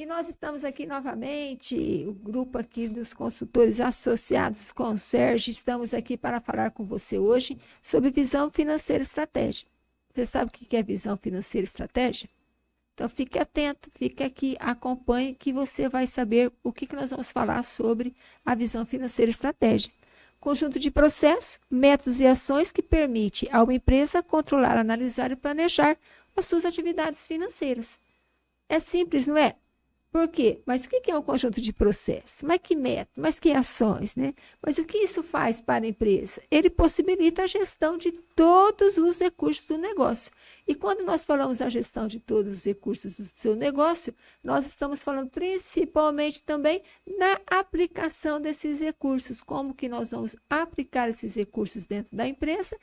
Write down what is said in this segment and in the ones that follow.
E nós estamos aqui novamente, o grupo aqui dos consultores associados com o Sérgio, estamos aqui para falar com você hoje sobre visão financeira e estratégia. Você sabe o que é visão financeira e estratégia? Então fique atento, fique aqui, acompanhe que você vai saber o que nós vamos falar sobre a visão financeira e estratégia. Conjunto de processos, métodos e ações que permite a uma empresa controlar, analisar e planejar as suas atividades financeiras. É simples, não é? Por quê? Mas o que é um conjunto de processos? Mas que método? Mas que ações, né? Mas o que isso faz para a empresa? Ele possibilita a gestão de todos os recursos do negócio. E quando nós falamos a gestão de todos os recursos do seu negócio, nós estamos falando principalmente também na aplicação desses recursos, como que nós vamos aplicar esses recursos dentro da empresa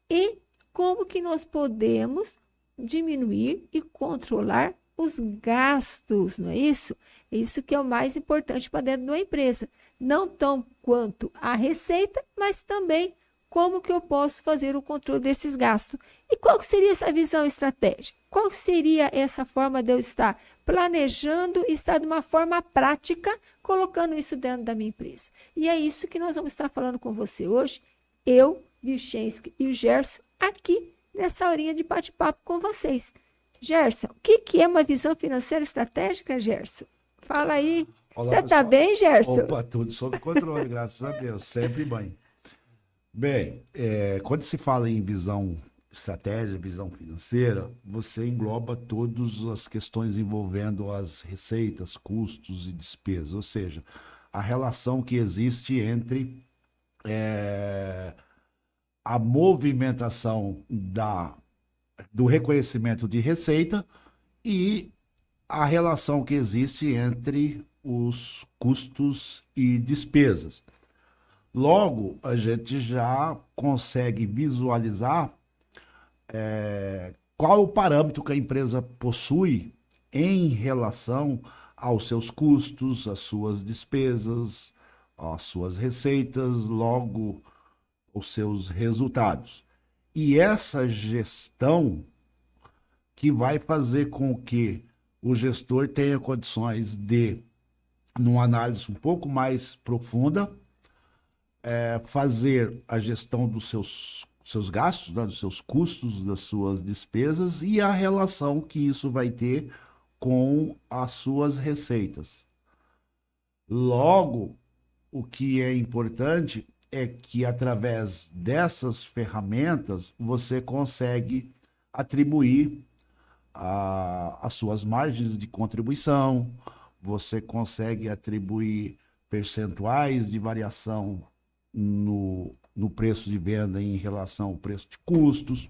e como que nós podemos diminuir e controlar os gastos, não é isso? Isso que é o mais importante para dentro de uma empresa. Não tão quanto a receita, mas também como que eu posso fazer o controle desses gastos. E qual que seria essa visão estratégica? Qual que seria essa forma de eu estar planejando e estar de uma forma prática, colocando isso dentro da minha empresa? E é isso que nós vamos estar falando com você hoje, eu, Vilchensky e o Gerson, aqui nessa horinha de bate-papo com vocês. Gerson, o que é uma visão financeira estratégica, Gerson? Fala aí. Olá, você está bem, Gerson? Opa, tudo sob controle, graças a Deus, sempre bem. Bem, quando se fala em visão estratégia, visão financeira, você engloba todas as questões envolvendo as receitas, custos e despesas, ou seja, a relação que existe entre a movimentação do reconhecimento de receita e a relação que existe entre os custos e despesas. Logo, a gente já consegue visualizar qual o parâmetro que a empresa possui em relação aos seus custos, às suas despesas, às suas receitas, logo, os seus resultados. E essa gestão que vai fazer com que o gestor tenha condições de, numa análise um pouco mais profunda, fazer a gestão dos seus gastos, né, dos seus custos, das suas despesas e a relação que isso vai ter com as suas receitas. Logo, o que é importante é que através dessas ferramentas você consegue atribuir as suas margens de contribuição, você consegue atribuir percentuais de variação no preço de venda em relação ao preço de custos,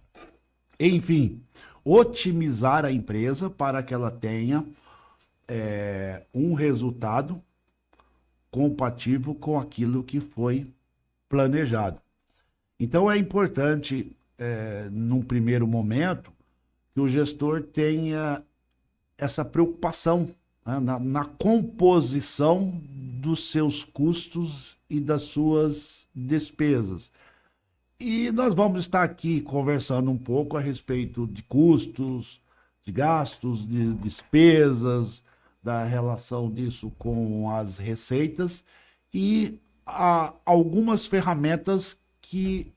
enfim, otimizar a empresa para que ela tenha um resultado compatível com aquilo que foi planejado. Então é importante, num primeiro momento, que o gestor tenha essa preocupação, né, na composição dos seus custos e das suas despesas. E nós vamos estar aqui conversando um pouco a respeito de custos, de gastos, de despesas, da relação disso com as receitas e algumas ferramentas que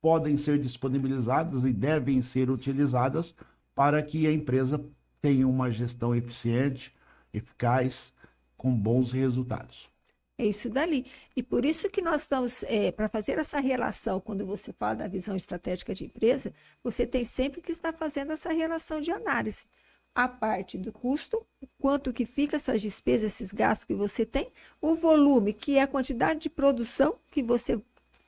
podem ser disponibilizadas e devem ser utilizadas para que a empresa tenha uma gestão eficiente, eficaz, com bons resultados. É isso dali. E por isso que nós estamos, para fazer essa relação, quando você fala da visão estratégica de empresa, você tem sempre que estar fazendo essa relação de análise. A parte do custo, quanto que fica essas despesas, esses gastos que você tem, o volume, que é a quantidade de produção que você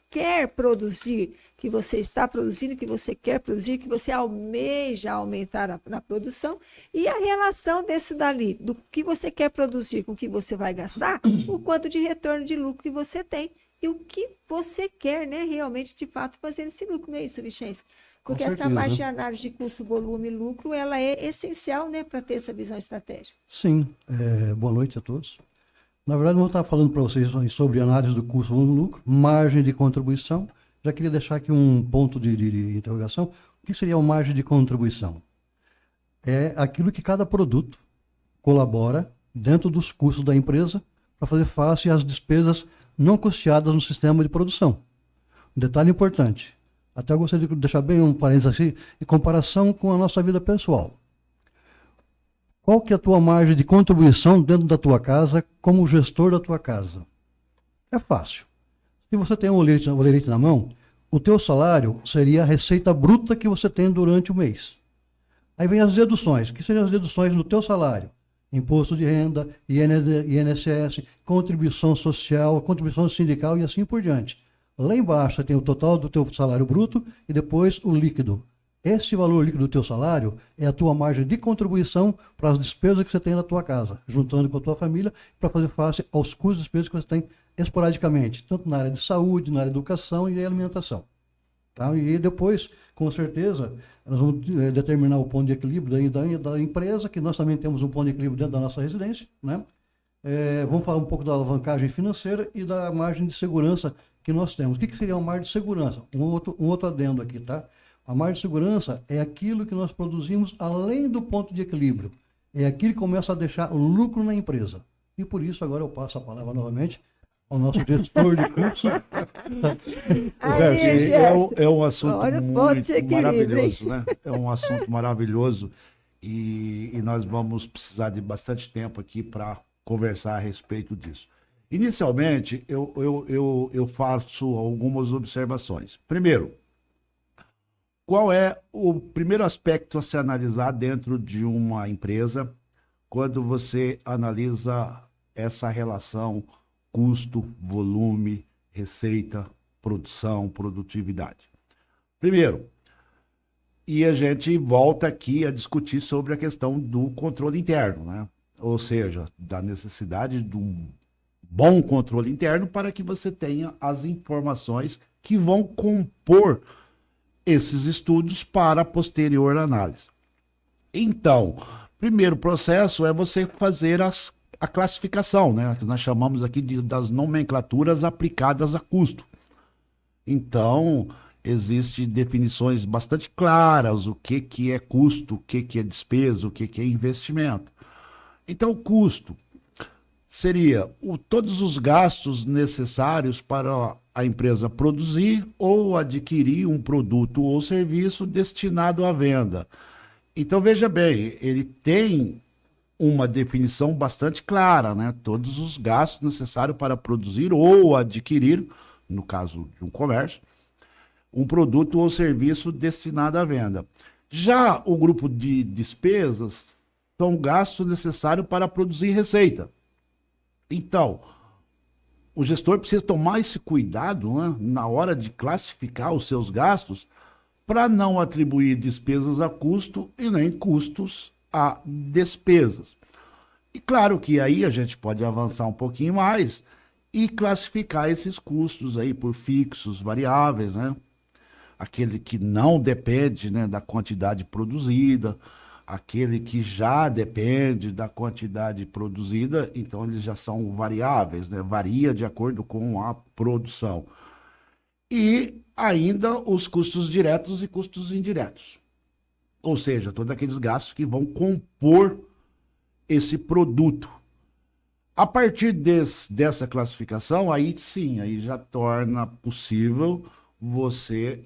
quer produzir, que você está produzindo, que você quer produzir, que você almeja aumentar na produção, e a relação desse dali, do que você quer produzir com o que você vai gastar, o quanto de retorno de lucro que você tem, e o que você quer, né, realmente, de fato, fazer esse lucro, não é isso, Vichense? Porque essa parte de análise de custo, volume e lucro, ela é essencial, né, para ter essa visão estratégica. Sim, boa noite a todos. Na verdade, eu vou estar falando para vocês sobre análise do custo, volume e lucro, margem de contribuição. Já queria deixar aqui um ponto de interrogação. O que seria a margem de contribuição? É aquilo que cada produto colabora dentro dos custos da empresa para fazer face às despesas não custeadas no sistema de produção. Um detalhe importante, até eu gostaria de deixar bem um parênteses aqui, em comparação com a nossa vida pessoal. Qual que é a tua margem de contribuição dentro da tua casa como gestor da tua casa? É fácil. Se você tem um olerite na mão, o teu salário seria a receita bruta que você tem durante o mês. Aí vem as deduções. O que seriam as deduções do teu salário? Imposto de renda, INSS, contribuição social, contribuição sindical e assim por diante. Lá embaixo você tem o total do teu salário bruto e depois o líquido. Esse valor líquido do teu salário é a tua margem de contribuição para as despesas que você tem na tua casa, juntando com a tua família, para fazer face aos custos e despesas que você tem esporadicamente, tanto na área de saúde, na área de educação e alimentação. Tá? E depois, com certeza, nós vamos determinar o ponto de equilíbrio da empresa, que nós também temos um ponto de equilíbrio dentro da nossa residência, né? Vamos falar um pouco da alavancagem financeira e da margem de segurança que nós temos. O que seria uma margem de segurança? Um outro adendo aqui, tá? A margem de segurança é aquilo que nós produzimos além do ponto de equilíbrio. É aquilo que começa a deixar lucro na empresa. E por isso, agora eu passo a palavra novamente ao nosso gestor de curso. É um assunto muito maravilhoso, né? É um assunto maravilhoso e nós vamos precisar de bastante tempo aqui para conversar a respeito disso. Inicialmente, eu faço algumas observações. Primeiro, qual é o primeiro aspecto a se analisar dentro de uma empresa quando você analisa essa relação custo, volume, receita, produção, produtividade? Primeiro, e a gente volta aqui a discutir sobre a questão do controle interno, né? Ou seja, da necessidade de um bom controle interno para que você tenha as informações que vão compor esses estudos para a posterior análise. Então, primeiro processo é você fazer a classificação, né? Que nós chamamos aqui das nomenclaturas aplicadas a custo. Então, existem definições bastante claras, o que é custo, o que é despesa, o que é investimento. Então, custo seria todos os gastos necessários para a empresa produzir ou adquirir um produto ou serviço destinado à venda. Então, veja bem, ele tem uma definição bastante clara, né? Todos os gastos necessários para produzir ou adquirir, no caso de um comércio, um produto ou serviço destinado à venda. Já o grupo de despesas são gastos necessários para produzir receita. Então, o gestor precisa tomar esse cuidado, né, na hora de classificar os seus gastos para não atribuir despesas a custo e nem custos a despesas. E claro que aí a gente pode avançar um pouquinho mais e classificar esses custos aí por fixos, variáveis, né? Aquele que não depende, né, da quantidade produzida, aquele que já depende da quantidade produzida, então eles já são variáveis, né? Varia de acordo com a produção. E ainda os custos diretos e custos indiretos. Ou seja, todos aqueles gastos que vão compor esse produto. A partir dessa classificação, aí sim, aí já torna possível você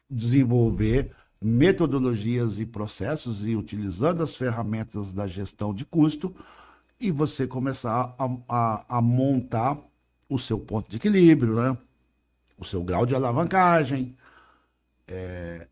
desenvolver metodologias e processos e utilizando as ferramentas da gestão de custo e você começar a montar o seu ponto de equilíbrio, né? O seu grau de alavancagem,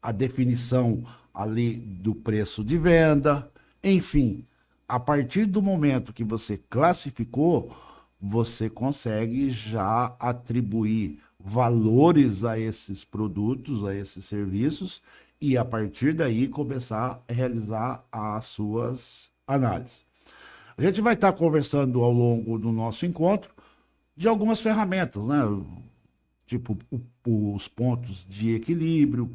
a definição ali do preço de venda, enfim, a partir do momento que você classificou, você consegue já atribuir valores a esses produtos, a esses serviços, e a partir daí começar a realizar as suas análises. A gente vai estar conversando ao longo do nosso encontro de algumas ferramentas, né? Tipo os pontos de equilíbrio,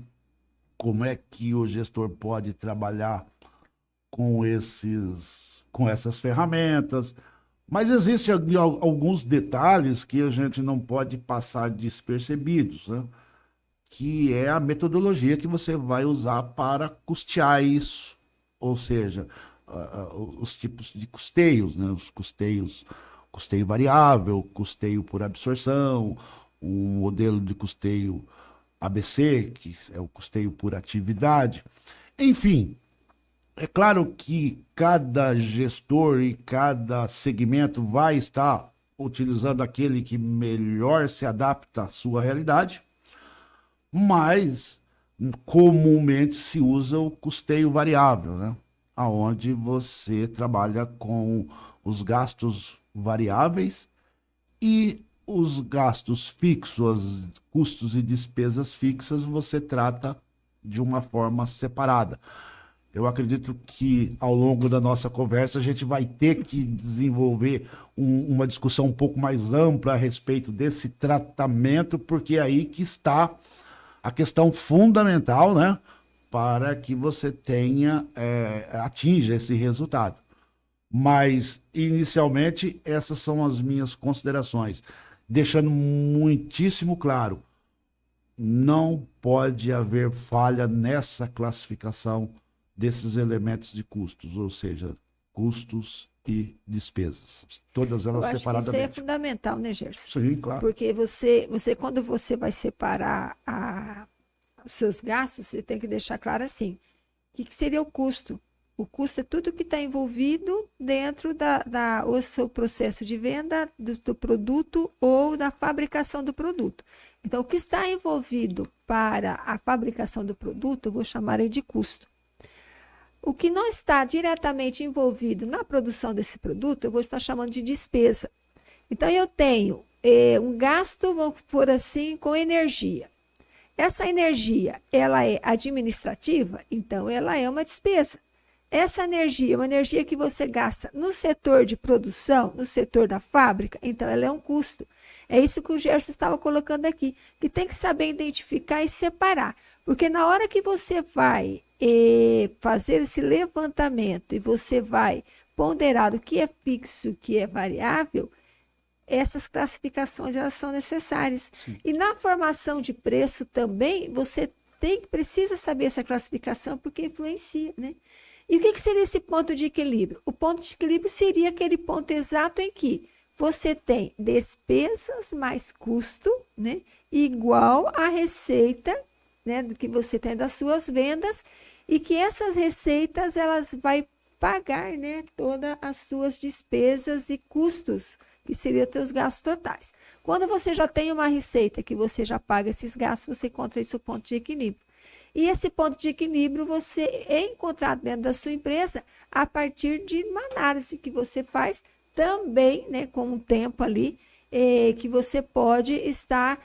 como é que o gestor pode trabalhar com essas ferramentas, mas existem alguns detalhes que a gente não pode passar despercebidos, né? Que é a metodologia que você vai usar para custear isso. Ou seja, os tipos de custeios, né? Os custeios, custeio variável, custeio por absorção, um modelo de custeio ABC, que é o custeio por atividade. Enfim, é claro que cada gestor e cada segmento vai estar utilizando aquele que melhor se adapta à sua realidade, mas comumente se usa o custeio variável, né? Onde você trabalha com os gastos variáveis e os gastos fixos, os custos e despesas fixas, você trata de uma forma separada. Eu acredito que ao longo da nossa conversa a gente vai ter que desenvolver uma discussão um pouco mais ampla a respeito desse tratamento, porque é aí que está a questão fundamental, né, para que você atinja esse resultado. Mas, inicialmente, essas são as minhas considerações, deixando muitíssimo claro, não pode haver falha nessa classificação desses elementos de custos, ou seja, custos e despesas. Todas elas separadamente. Isso aí é fundamental, né, Gerson? Sim, claro. Porque quando você vai separar os seus gastos, você tem que deixar claro assim, o que seria o custo? O custo é tudo que está envolvido dentro do seu processo de venda do produto ou da fabricação do produto. Então, o que está envolvido para a fabricação do produto, eu vou chamar aí de custo. O que não está diretamente envolvido na produção desse produto, eu vou estar chamando de despesa. Então, eu tenho um gasto, vamos por assim, com energia. Essa energia, ela é administrativa, então ela é uma despesa. Essa energia, uma energia que você gasta no setor de produção, no setor da fábrica, então ela é um custo. É isso que o Gerson estava colocando aqui, que tem que saber identificar e separar. Porque na hora que você vai fazer esse levantamento e você vai ponderar o que é fixo, o que é variável, essas classificações elas são necessárias. Sim. E na formação de preço também, você precisa saber essa classificação porque influencia, né? E o que seria esse ponto de equilíbrio? O ponto de equilíbrio seria aquele ponto exato em que você tem despesas mais custo, né, igual à receita, né, do que você tem das suas vendas, e que essas receitas elas vai pagar, né, todas as suas despesas e custos, que seriam os teus gastos totais. Quando você já tem uma receita que você já paga esses gastos, você encontra esse ponto de equilíbrio. E esse ponto de equilíbrio você é encontrado dentro da sua empresa a partir de uma análise que você faz também, né, com um tempo ali, que você pode estar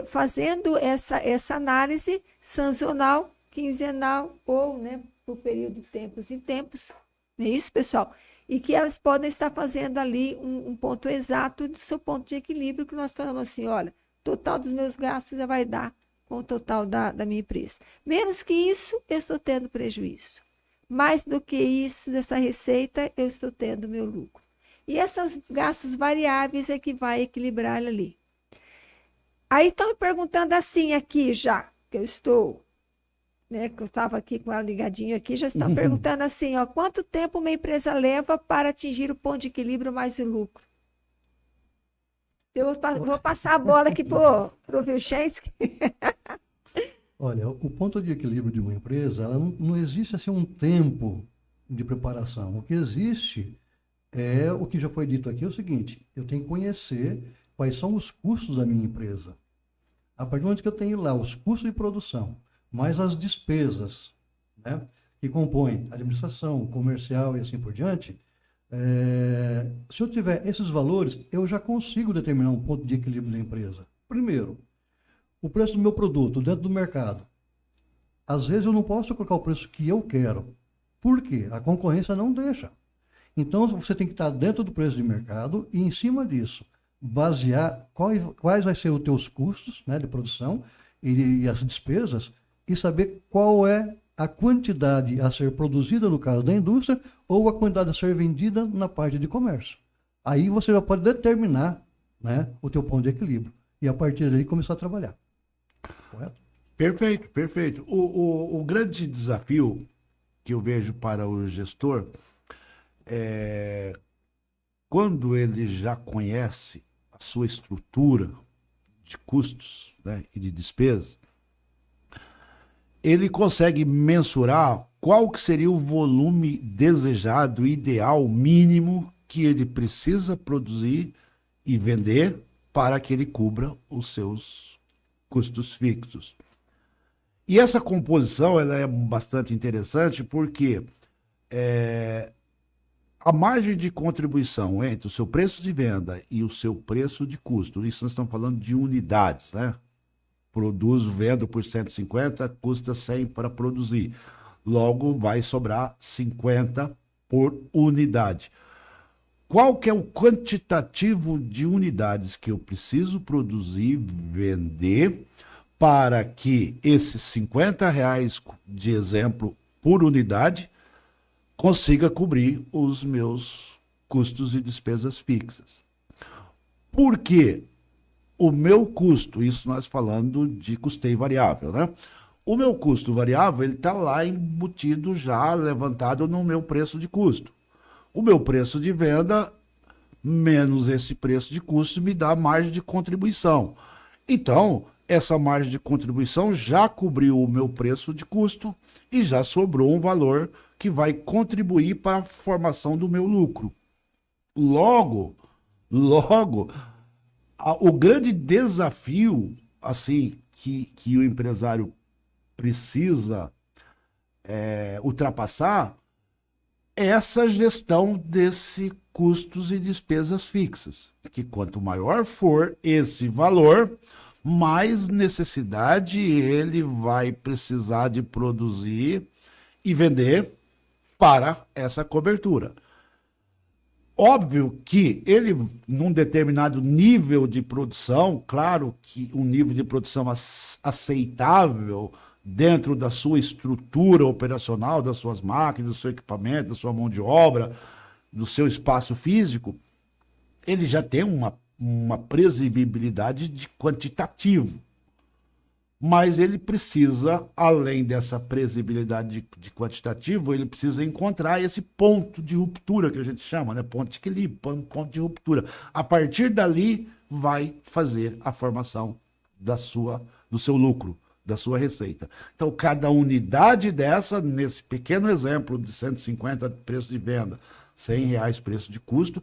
fazendo essa análise sazonal, quinzenal ou, né, por período de tempos em tempos. Não é isso, pessoal? E que elas podem estar fazendo ali um ponto exato do seu ponto de equilíbrio, que nós falamos assim, olha, total dos meus gastos vai dar com o total da minha empresa. Menos que isso, eu estou tendo prejuízo. Mais do que isso, dessa receita, eu estou tendo meu lucro. E esses gastos variáveis é que vai equilibrar ali. Aí estão me perguntando assim aqui já, que eu estou, né, que eu estava aqui com ela ligadinho aqui, já estão perguntando assim, ó, quanto tempo uma empresa leva para atingir o ponto de equilíbrio mais o lucro? Eu vou passar a bola aqui para o Vilchensky. Olha, o ponto de equilíbrio de uma empresa, ela não existe assim um tempo de preparação. O que existe é o que já foi dito aqui, é o seguinte, eu tenho que conhecer quais são os custos da minha empresa. A partir do momento que eu tenho lá os custos de produção, mais as despesas, né, que compõem administração, comercial e assim por diante, se eu tiver esses valores, eu já consigo determinar um ponto de equilíbrio da empresa. Primeiro, o preço do meu produto dentro do mercado. Às vezes eu não posso colocar o preço que eu quero. Por quê? A concorrência não deixa. Então você tem que estar dentro do preço de mercado e em cima disso basear quais vai ser os teus custos, né, de produção e as despesas e saber qual é a quantidade a ser produzida no caso da indústria ou a quantidade a ser vendida na parte de comércio. Aí você já pode determinar, né, o teu ponto de equilíbrio e a partir daí começar a trabalhar. Correto? Perfeito, perfeito. O grande desafio que eu vejo para o gestor quando ele já conhece a sua estrutura de custos, né, e de despesas, ele consegue mensurar qual que seria o volume desejado, ideal, mínimo que ele precisa produzir e vender para que ele cubra os seus custos fixos. E essa composição ela é bastante interessante porque a margem de contribuição entre o seu preço de venda e o seu preço de custo, isso nós estamos falando de unidades, né? Produzo, vendo por 150, custa 100 para produzir. Logo, vai sobrar 50 por unidade. Qual que é o quantitativo de unidades que eu preciso produzir, vender, para que esses R$ 50 de exemplo por unidade consiga cobrir os meus custos e despesas fixas? Por quê? O meu custo, isso nós falando de custeio variável, né? O meu custo variável, ele está lá embutido já, levantado no meu preço de custo. O meu preço de venda, menos esse preço de custo, me dá margem de contribuição. Então, essa margem de contribuição já cobriu o meu preço de custo e já sobrou um valor que vai contribuir para a formação do meu lucro. Logo, o grande desafio assim que o empresário precisa ultrapassar é essa gestão desse custos e despesas fixas, que quanto maior for esse valor, mais necessidade ele vai precisar de produzir e vender para essa cobertura. Óbvio que ele, num determinado nível de produção, claro que um nível de produção aceitável dentro da sua estrutura operacional, das suas máquinas, do seu equipamento, da sua mão de obra, do seu espaço físico, ele já tem uma previsibilidade de quantitativo. Mas ele precisa, além dessa previsibilidade de quantitativo, ele precisa encontrar esse ponto de ruptura que a gente chama, né? Ponto de equilíbrio, ponto de ruptura. A partir dali, vai fazer a formação do seu lucro, da sua receita. Então, cada unidade dessa, nesse pequeno exemplo de 150 preço de venda, R$ 100 preço de custo,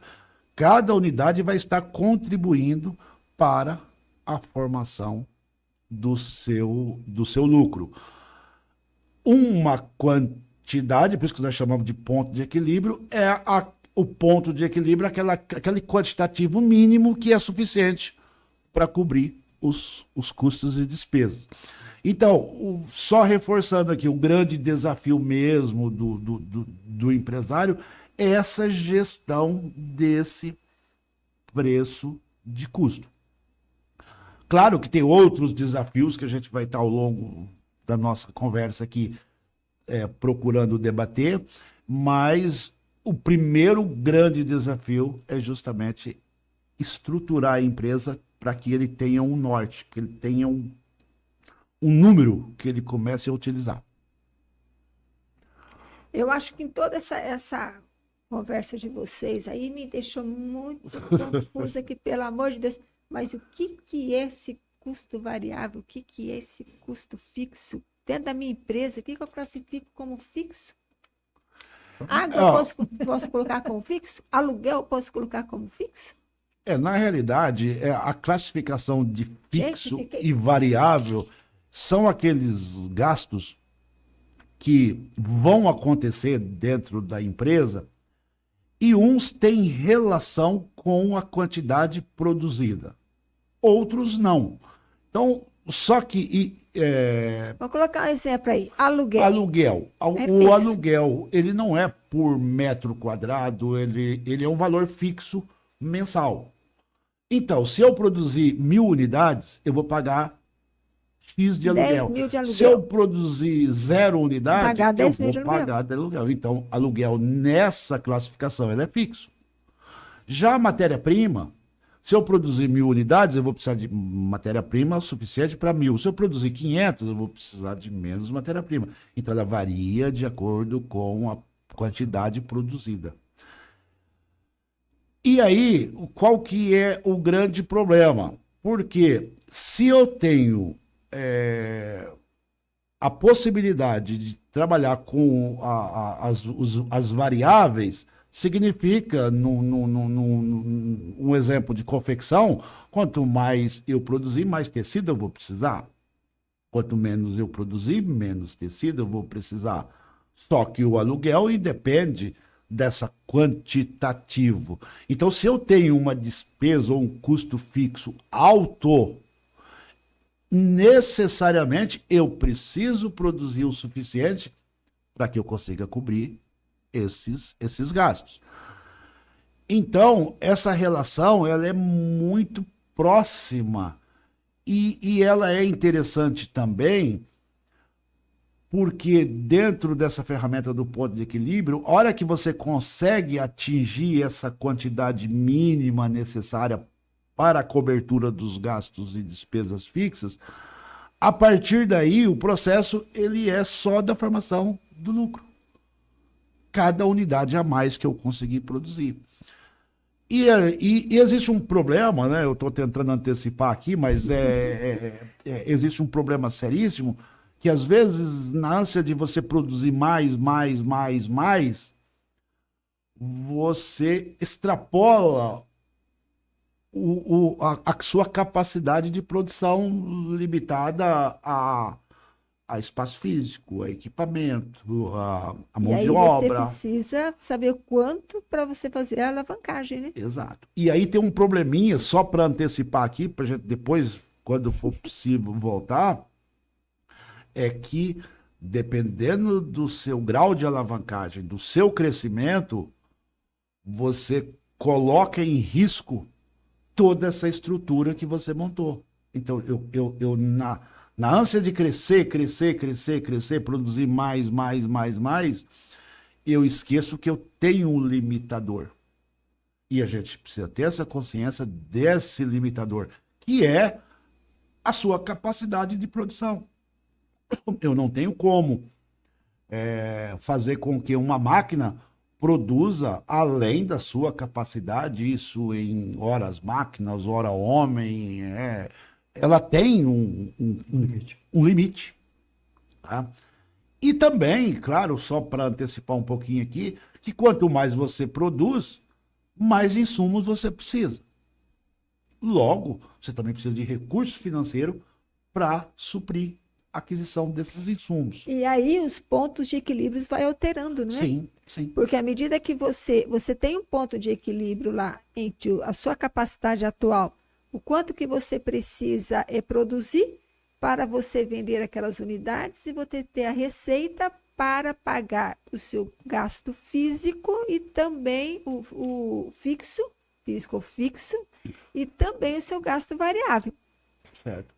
cada unidade vai estar contribuindo para a formação do seu lucro. Uma quantidade, por isso que nós chamamos de ponto de equilíbrio, o ponto de equilíbrio, aquele quantitativo mínimo que é suficiente para cobrir os custos e despesas. Então, só reforçando aqui, o grande desafio mesmo do empresário é essa gestão desse preço de custo. Claro que tem outros desafios que a gente vai estar ao longo da nossa conversa aqui procurando debater, mas o primeiro grande desafio é justamente estruturar a empresa para que ele tenha um norte, que ele tenha um número que ele comece a utilizar. Eu acho que em toda essa conversa de vocês aí me deixou muito confusa, que pelo amor de Deus, mas o que é esse custo variável? O que é esse custo fixo? Dentro da minha empresa, o que eu classifico como fixo? Água eu posso colocar como fixo? Aluguel eu posso colocar como fixo? Na realidade, a classificação de fixo e variável são aqueles gastos que vão acontecer dentro da empresa e uns têm relação com a quantidade produzida, outros não. Então, só que... Vou colocar um exemplo aí. Aluguel. Aluguel. O fixo. Aluguel, ele não é por metro quadrado, ele é um valor fixo mensal. Então, se eu produzir 1.000 unidades, eu vou pagar X de aluguel. 10.000 de aluguel. Se eu produzir 0 unidades, Pagar 10.000 de eu vou pagar de aluguel. Então, aluguel nessa classificação, ele é fixo. Já a matéria-prima, se eu produzir 1.000 unidades, eu vou precisar de matéria-prima suficiente para 1.000. Se eu produzir 500, eu vou precisar de menos matéria-prima. Então, ela varia de acordo com a quantidade produzida. E aí, qual que é o grande problema? Porque se eu tenho a possibilidade de trabalhar com as variáveis, significa, um exemplo de confecção, quanto mais eu produzir, mais tecido eu vou precisar. Quanto menos eu produzir, menos tecido eu vou precisar. Só que o aluguel independe dessa quantitativo. Então, se eu tenho uma despesa ou um custo fixo alto, necessariamente eu preciso produzir o suficiente para que eu consiga cobrir esses gastos. Então, essa relação ela é muito próxima e ela é interessante também porque dentro dessa ferramenta do ponto de equilíbrio, a hora que você consegue atingir essa quantidade mínima necessária para a cobertura dos gastos e despesas fixas, a partir daí o processo ele é só da formação do lucro. Cada unidade a mais que eu conseguir produzir. E existe um problema, né? Eu estou tentando antecipar aqui, mas existe um problema seríssimo, que às vezes, na ânsia de você produzir mais, você extrapola a sua capacidade de produção limitada a espaço físico, a equipamento, a mão de obra. Você precisa saber quanto para você fazer a alavancagem, né? Exato. E aí tem um probleminha, só para antecipar aqui, para gente depois, quando for possível voltar, é que dependendo do seu grau de alavancagem, do seu crescimento, você coloca em risco toda essa estrutura que você montou. Então, eu na ânsia de crescer, produzir mais, eu esqueço que eu tenho um limitador. E a gente precisa ter essa consciência desse limitador, que é a sua capacidade de produção. Eu não tenho como fazer com que uma máquina produza além da sua capacidade, isso em horas máquinas, hora homem, ela tem um limite. Tá? E também, claro, só para antecipar um pouquinho aqui, que quanto mais você produz, mais insumos você precisa. Logo, você também precisa de recurso financeiro para suprir a aquisição desses insumos. E aí os pontos de equilíbrio vai alterando, não é? Sim, sim. Porque à medida que você tem um ponto de equilíbrio lá entre a sua capacidade atual, o quanto que você precisa produzir para você vender aquelas unidades e você ter a receita para pagar o seu gasto físico e também o fixo e também o seu gasto variável. Certo.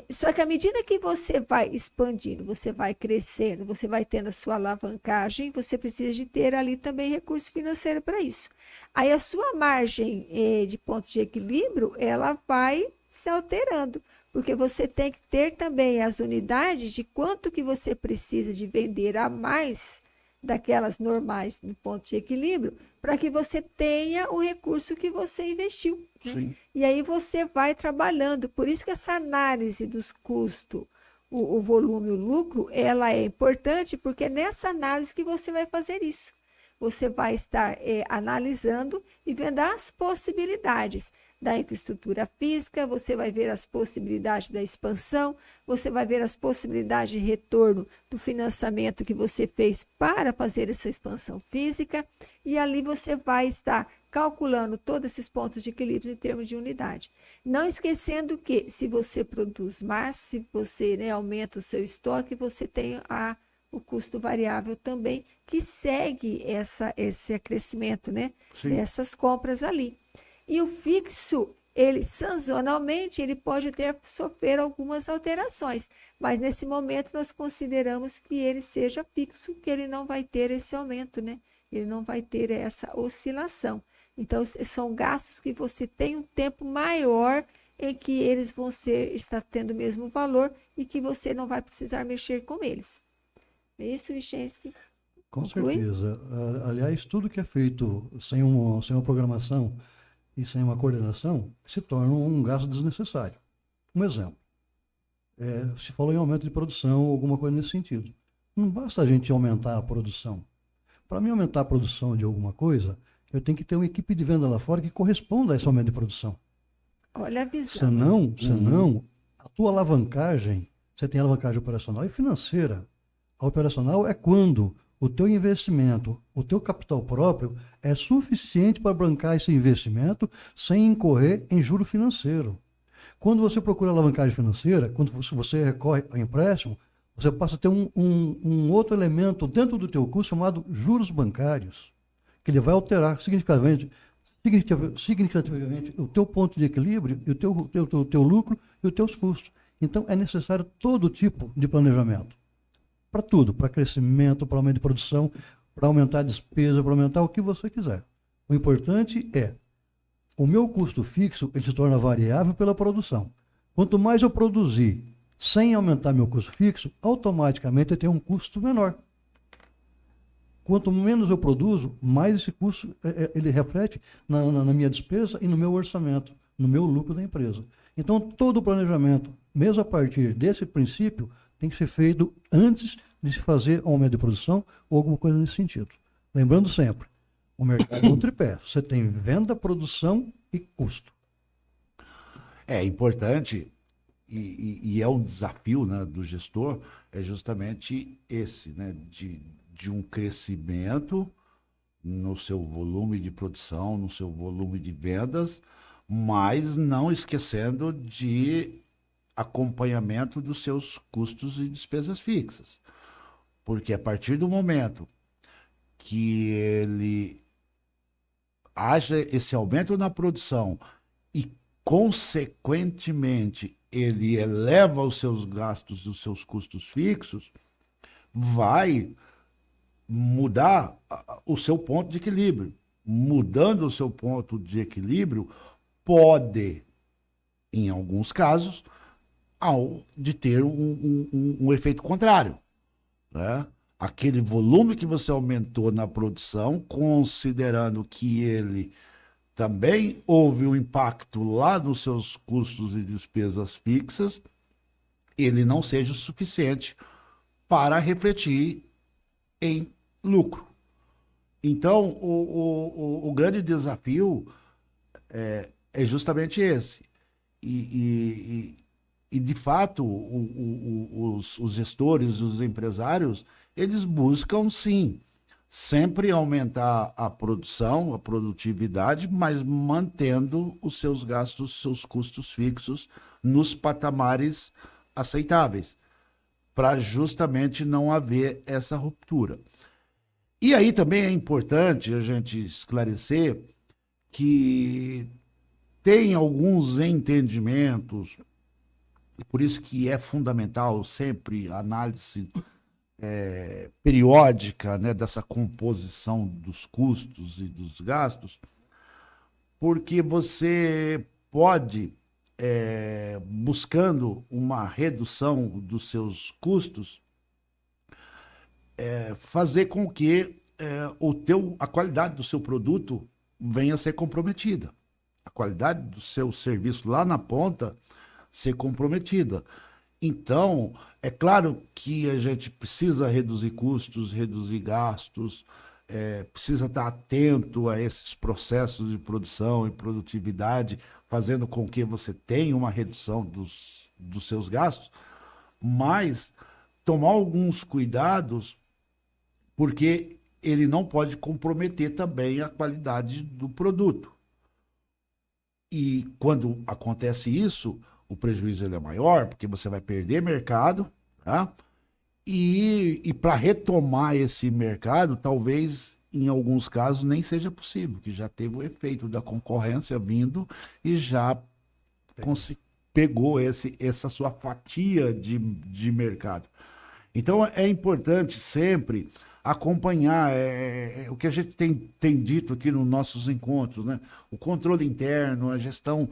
Só que à medida que você vai expandindo, você vai crescendo, você vai tendo a sua alavancagem, você precisa de ter ali também recurso financeiro para isso. Aí a sua margem de pontos de equilíbrio, ela vai se alterando, porque você tem que ter também as unidades de quanto que você precisa de vender a mais daquelas normais no ponto de equilíbrio, para que você tenha o recurso que você investiu. Né? Sim. E aí você vai trabalhando. Por isso que essa análise dos custos, o volume e o lucro, ela é importante, porque é nessa análise que você vai fazer isso. Você vai estar analisando e vendo as possibilidades da infraestrutura física, você vai ver as possibilidades da expansão, você vai ver as possibilidades de retorno do financiamento que você fez para fazer essa expansão física, e ali você vai estar calculando todos esses pontos de equilíbrio em termos de unidade. Não esquecendo que, se você produz mais, se você aumenta o seu estoque, você tem o custo variável também, que segue esse crescimento, né? Dessas compras ali. E o fixo, ele sazonalmente, ele pode sofrer algumas alterações, mas nesse momento nós consideramos que ele seja fixo, que ele não vai ter esse aumento, né? Ele não vai ter essa oscilação. Então, são gastos que você tem um tempo maior em que eles vão estar tendo o mesmo valor e que você não vai precisar mexer com eles. É isso, Vichenski? Com Conclui? certeza. Aliás, tudo que é feito sem uma programação e sem uma coordenação se torna um gasto desnecessário. Um exemplo. Se falou em aumento de produção ou alguma coisa nesse sentido. Não basta a gente aumentar a produção. Para mim aumentar a produção de alguma coisa, eu tenho que ter uma equipe de venda lá fora que corresponda a esse aumento de produção. Olha a visão. Senão, a tua alavancagem, você tem alavancagem operacional e financeira. A operacional é quando o teu investimento, o teu capital próprio é suficiente para bancar esse investimento sem incorrer em juro financeiro. Quando você procura alavancagem financeira, quando você recorre ao empréstimo, você passa a ter um outro elemento dentro do teu custo chamado juros bancários, que ele vai alterar significativamente o teu ponto de equilíbrio, e o teu lucro e os teus custos. Então, é necessário todo tipo de planejamento. Para tudo, para crescimento, para aumento de produção, para aumentar a despesa, para aumentar o que você quiser. O importante é, o meu custo fixo ele se torna variável pela produção. Quanto mais eu produzir sem aumentar meu custo fixo, automaticamente eu tenho um custo menor. Quanto menos eu produzo, mais esse custo ele reflete na minha despesa e no meu orçamento, no meu lucro da empresa. Então, todo o planejamento, mesmo a partir desse princípio, tem que ser feito antes de se fazer aumento de produção ou alguma coisa nesse sentido. Lembrando sempre, o mercado é um tripé. Você tem venda, produção e custo. É importante, e é um desafio, né, do gestor, é justamente esse, né, de um crescimento no seu volume de produção, no seu volume de vendas, mas não esquecendo de acompanhamento dos seus custos e despesas fixas. Porque a partir do momento que ele haja esse aumento na produção e, consequentemente, ele eleva os seus gastos e os seus custos fixos, vai mudar o seu ponto de equilíbrio. Mudando o seu ponto de equilíbrio, pode, em alguns casos, de ter um efeito contrário, né? Aquele volume que você aumentou na produção, considerando que ele também houve um impacto lá nos seus custos e despesas fixas, ele não seja o suficiente para refletir em lucro. Então, o grande desafio é justamente esse. E de fato, os gestores, os empresários, eles buscam, sim, sempre aumentar a produção, a produtividade, mas mantendo os seus gastos, seus custos fixos nos patamares aceitáveis, para justamente não haver essa ruptura. E aí também é importante a gente esclarecer que tem alguns entendimentos, por isso que é fundamental sempre a análise periódica, né, dessa composição dos custos e dos gastos, porque você pode, buscando uma redução dos seus custos, fazer com que a qualidade do seu produto venha a ser comprometida. A qualidade do seu serviço lá na ponta ser comprometida. Então, é claro que a gente precisa reduzir custos, reduzir gastos, precisa estar atento a esses processos de produção e produtividade, fazendo com que você tenha uma redução dos seus gastos, mas tomar alguns cuidados, porque ele não pode comprometer também a qualidade do produto. E quando acontece isso, o prejuízo ele é maior, porque você vai perder mercado, tá? E para retomar esse mercado, talvez em alguns casos nem seja possível, que já teve o efeito da concorrência vindo e já pegou essa sua fatia de mercado. Então é importante sempre acompanhar o que a gente tem dito aqui nos nossos encontros, né? O controle interno, a gestão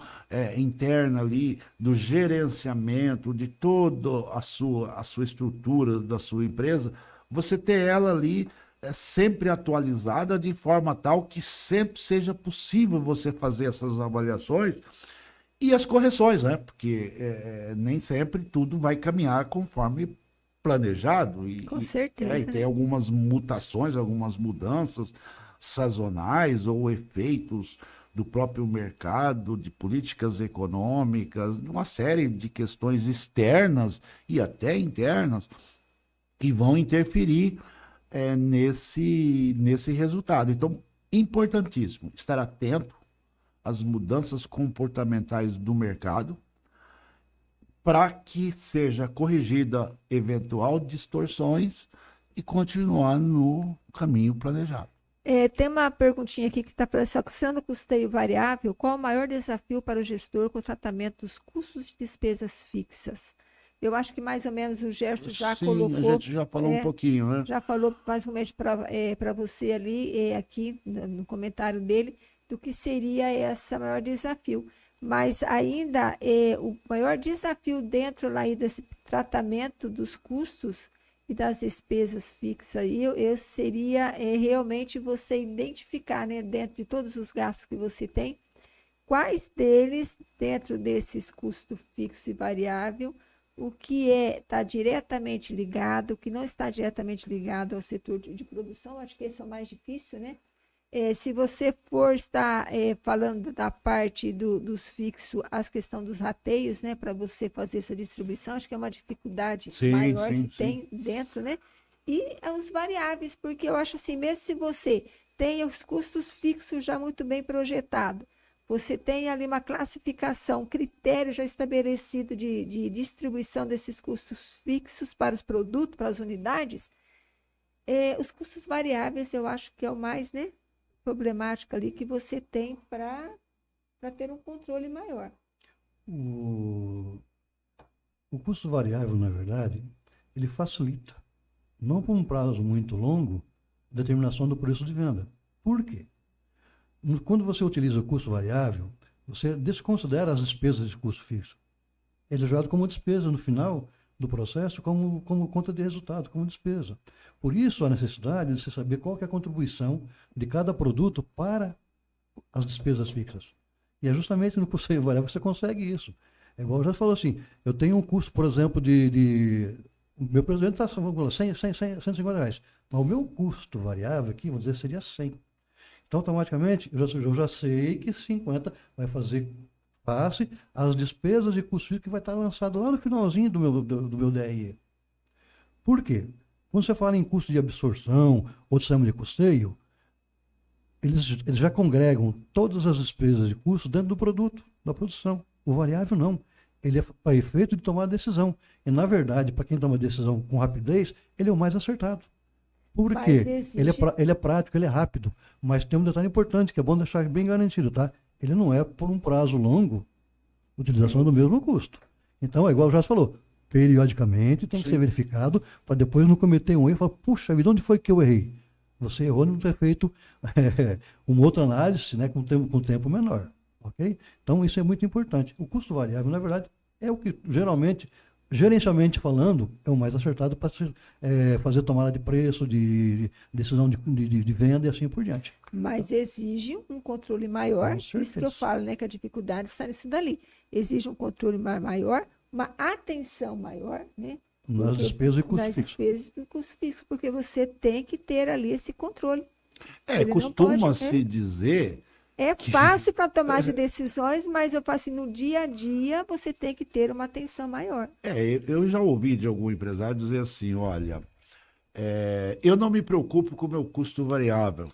interna ali, do gerenciamento de toda a sua estrutura da sua empresa, você ter ela ali é sempre atualizada de forma tal que sempre seja possível você fazer essas avaliações e as correções, né? Porque nem sempre tudo vai caminhar conforme planejado Com certeza, e tem né? algumas mutações, algumas mudanças sazonais ou efeitos do próprio mercado, de políticas econômicas, uma série de questões externas e até internas que vão interferir nesse resultado. Então, importantíssimo estar atento às mudanças comportamentais do mercado para que seja corrigida eventual distorções e continuar no caminho planejado. Tem uma perguntinha aqui que está falando assim, ó, considerando o custeio variável, qual o maior desafio para o gestor com o tratamento dos custos de despesas fixas? Eu acho que mais ou menos o Gerson já Sim, colocou, a gente já falou um pouquinho, né? já falou mais ou menos para você ali, aqui no comentário dele, do que seria esse maior desafio. Mas ainda o maior desafio dentro lá aí desse tratamento dos custos e das despesas fixas aí, eu seria realmente você identificar, né, dentro de todos os gastos que você tem, quais deles, dentro desses custos fixo e variável, o que está diretamente ligado, o que não está diretamente ligado ao setor de produção, acho que esse é o mais difícil, né? Se você for estar falando da parte dos fixos, as questão dos rateios, né, para você fazer essa distribuição, acho que é uma dificuldade maior que tem dentro, né? E os variáveis, porque eu acho assim, mesmo se você tem os custos fixos já muito bem projetado, você tem ali uma classificação, critério já estabelecido de distribuição desses custos fixos para os produtos, para as unidades, os custos variáveis eu acho que é o mais, né, problemático ali que você tem para ter um controle maior. O custo variável, na verdade, ele facilita, não por um prazo muito longo, a determinação do preço de venda. Por quê? Quando você utiliza o custo variável, você desconsidera as despesas de custo fixo. Ele é jogado como despesa no final do processo, como conta de resultado, como despesa. Por isso, a necessidade de você saber qual que é a contribuição de cada produto para as despesas fixas. E é justamente no custeio variável que você consegue isso. É igual eu já falou assim, eu tenho um custo, por exemplo, o meu presidente está falando 150 reais, mas o meu custo variável aqui, vamos dizer, seria 100. Então, automaticamente, eu já sei que 50 vai fazer face às despesas de custo fixo que vai estar lançado lá no finalzinho do meu DRE. Por quê? Quando você fala em custo de absorção ou de sistema de custeio, eles já congregam todas as despesas de custo dentro do produto, da produção. O variável não. Ele é para efeito de tomar decisão. E, na verdade, para quem toma decisão com rapidez, ele é o mais acertado. Por quê? Ele é prático, ele é rápido. Mas tem um detalhe importante, que é bom deixar bem garantido, tá? Ele não é por um prazo longo, utilização do mesmo custo. Então, é igual o Jorge falou, periodicamente tem que ser verificado, para depois não cometer um erro e falar, puxa vida, onde foi que eu errei? Você errou não ter feito uma outra análise, né, com tempo menor. Ok? Então, isso é muito importante. O custo variável, na verdade, é o que geralmente, gerencialmente falando, é o mais acertado para fazer tomada de preço, de decisão de venda e assim por diante. Mas exige um controle maior, por isso que eu falo, né, que a dificuldade está nisso dali. Exige um controle maior, uma atenção maior, né? Nas despesas e custos fixos. Nas despesas e custos fixos, porque você tem que ter ali esse controle. Costuma-se dizer... É fácil para tomar de decisões, mas eu falo assim, no dia a dia você tem que ter uma atenção maior. Eu já ouvi de algum empresário dizer assim, olha, eu não me preocupo com o meu custo variável,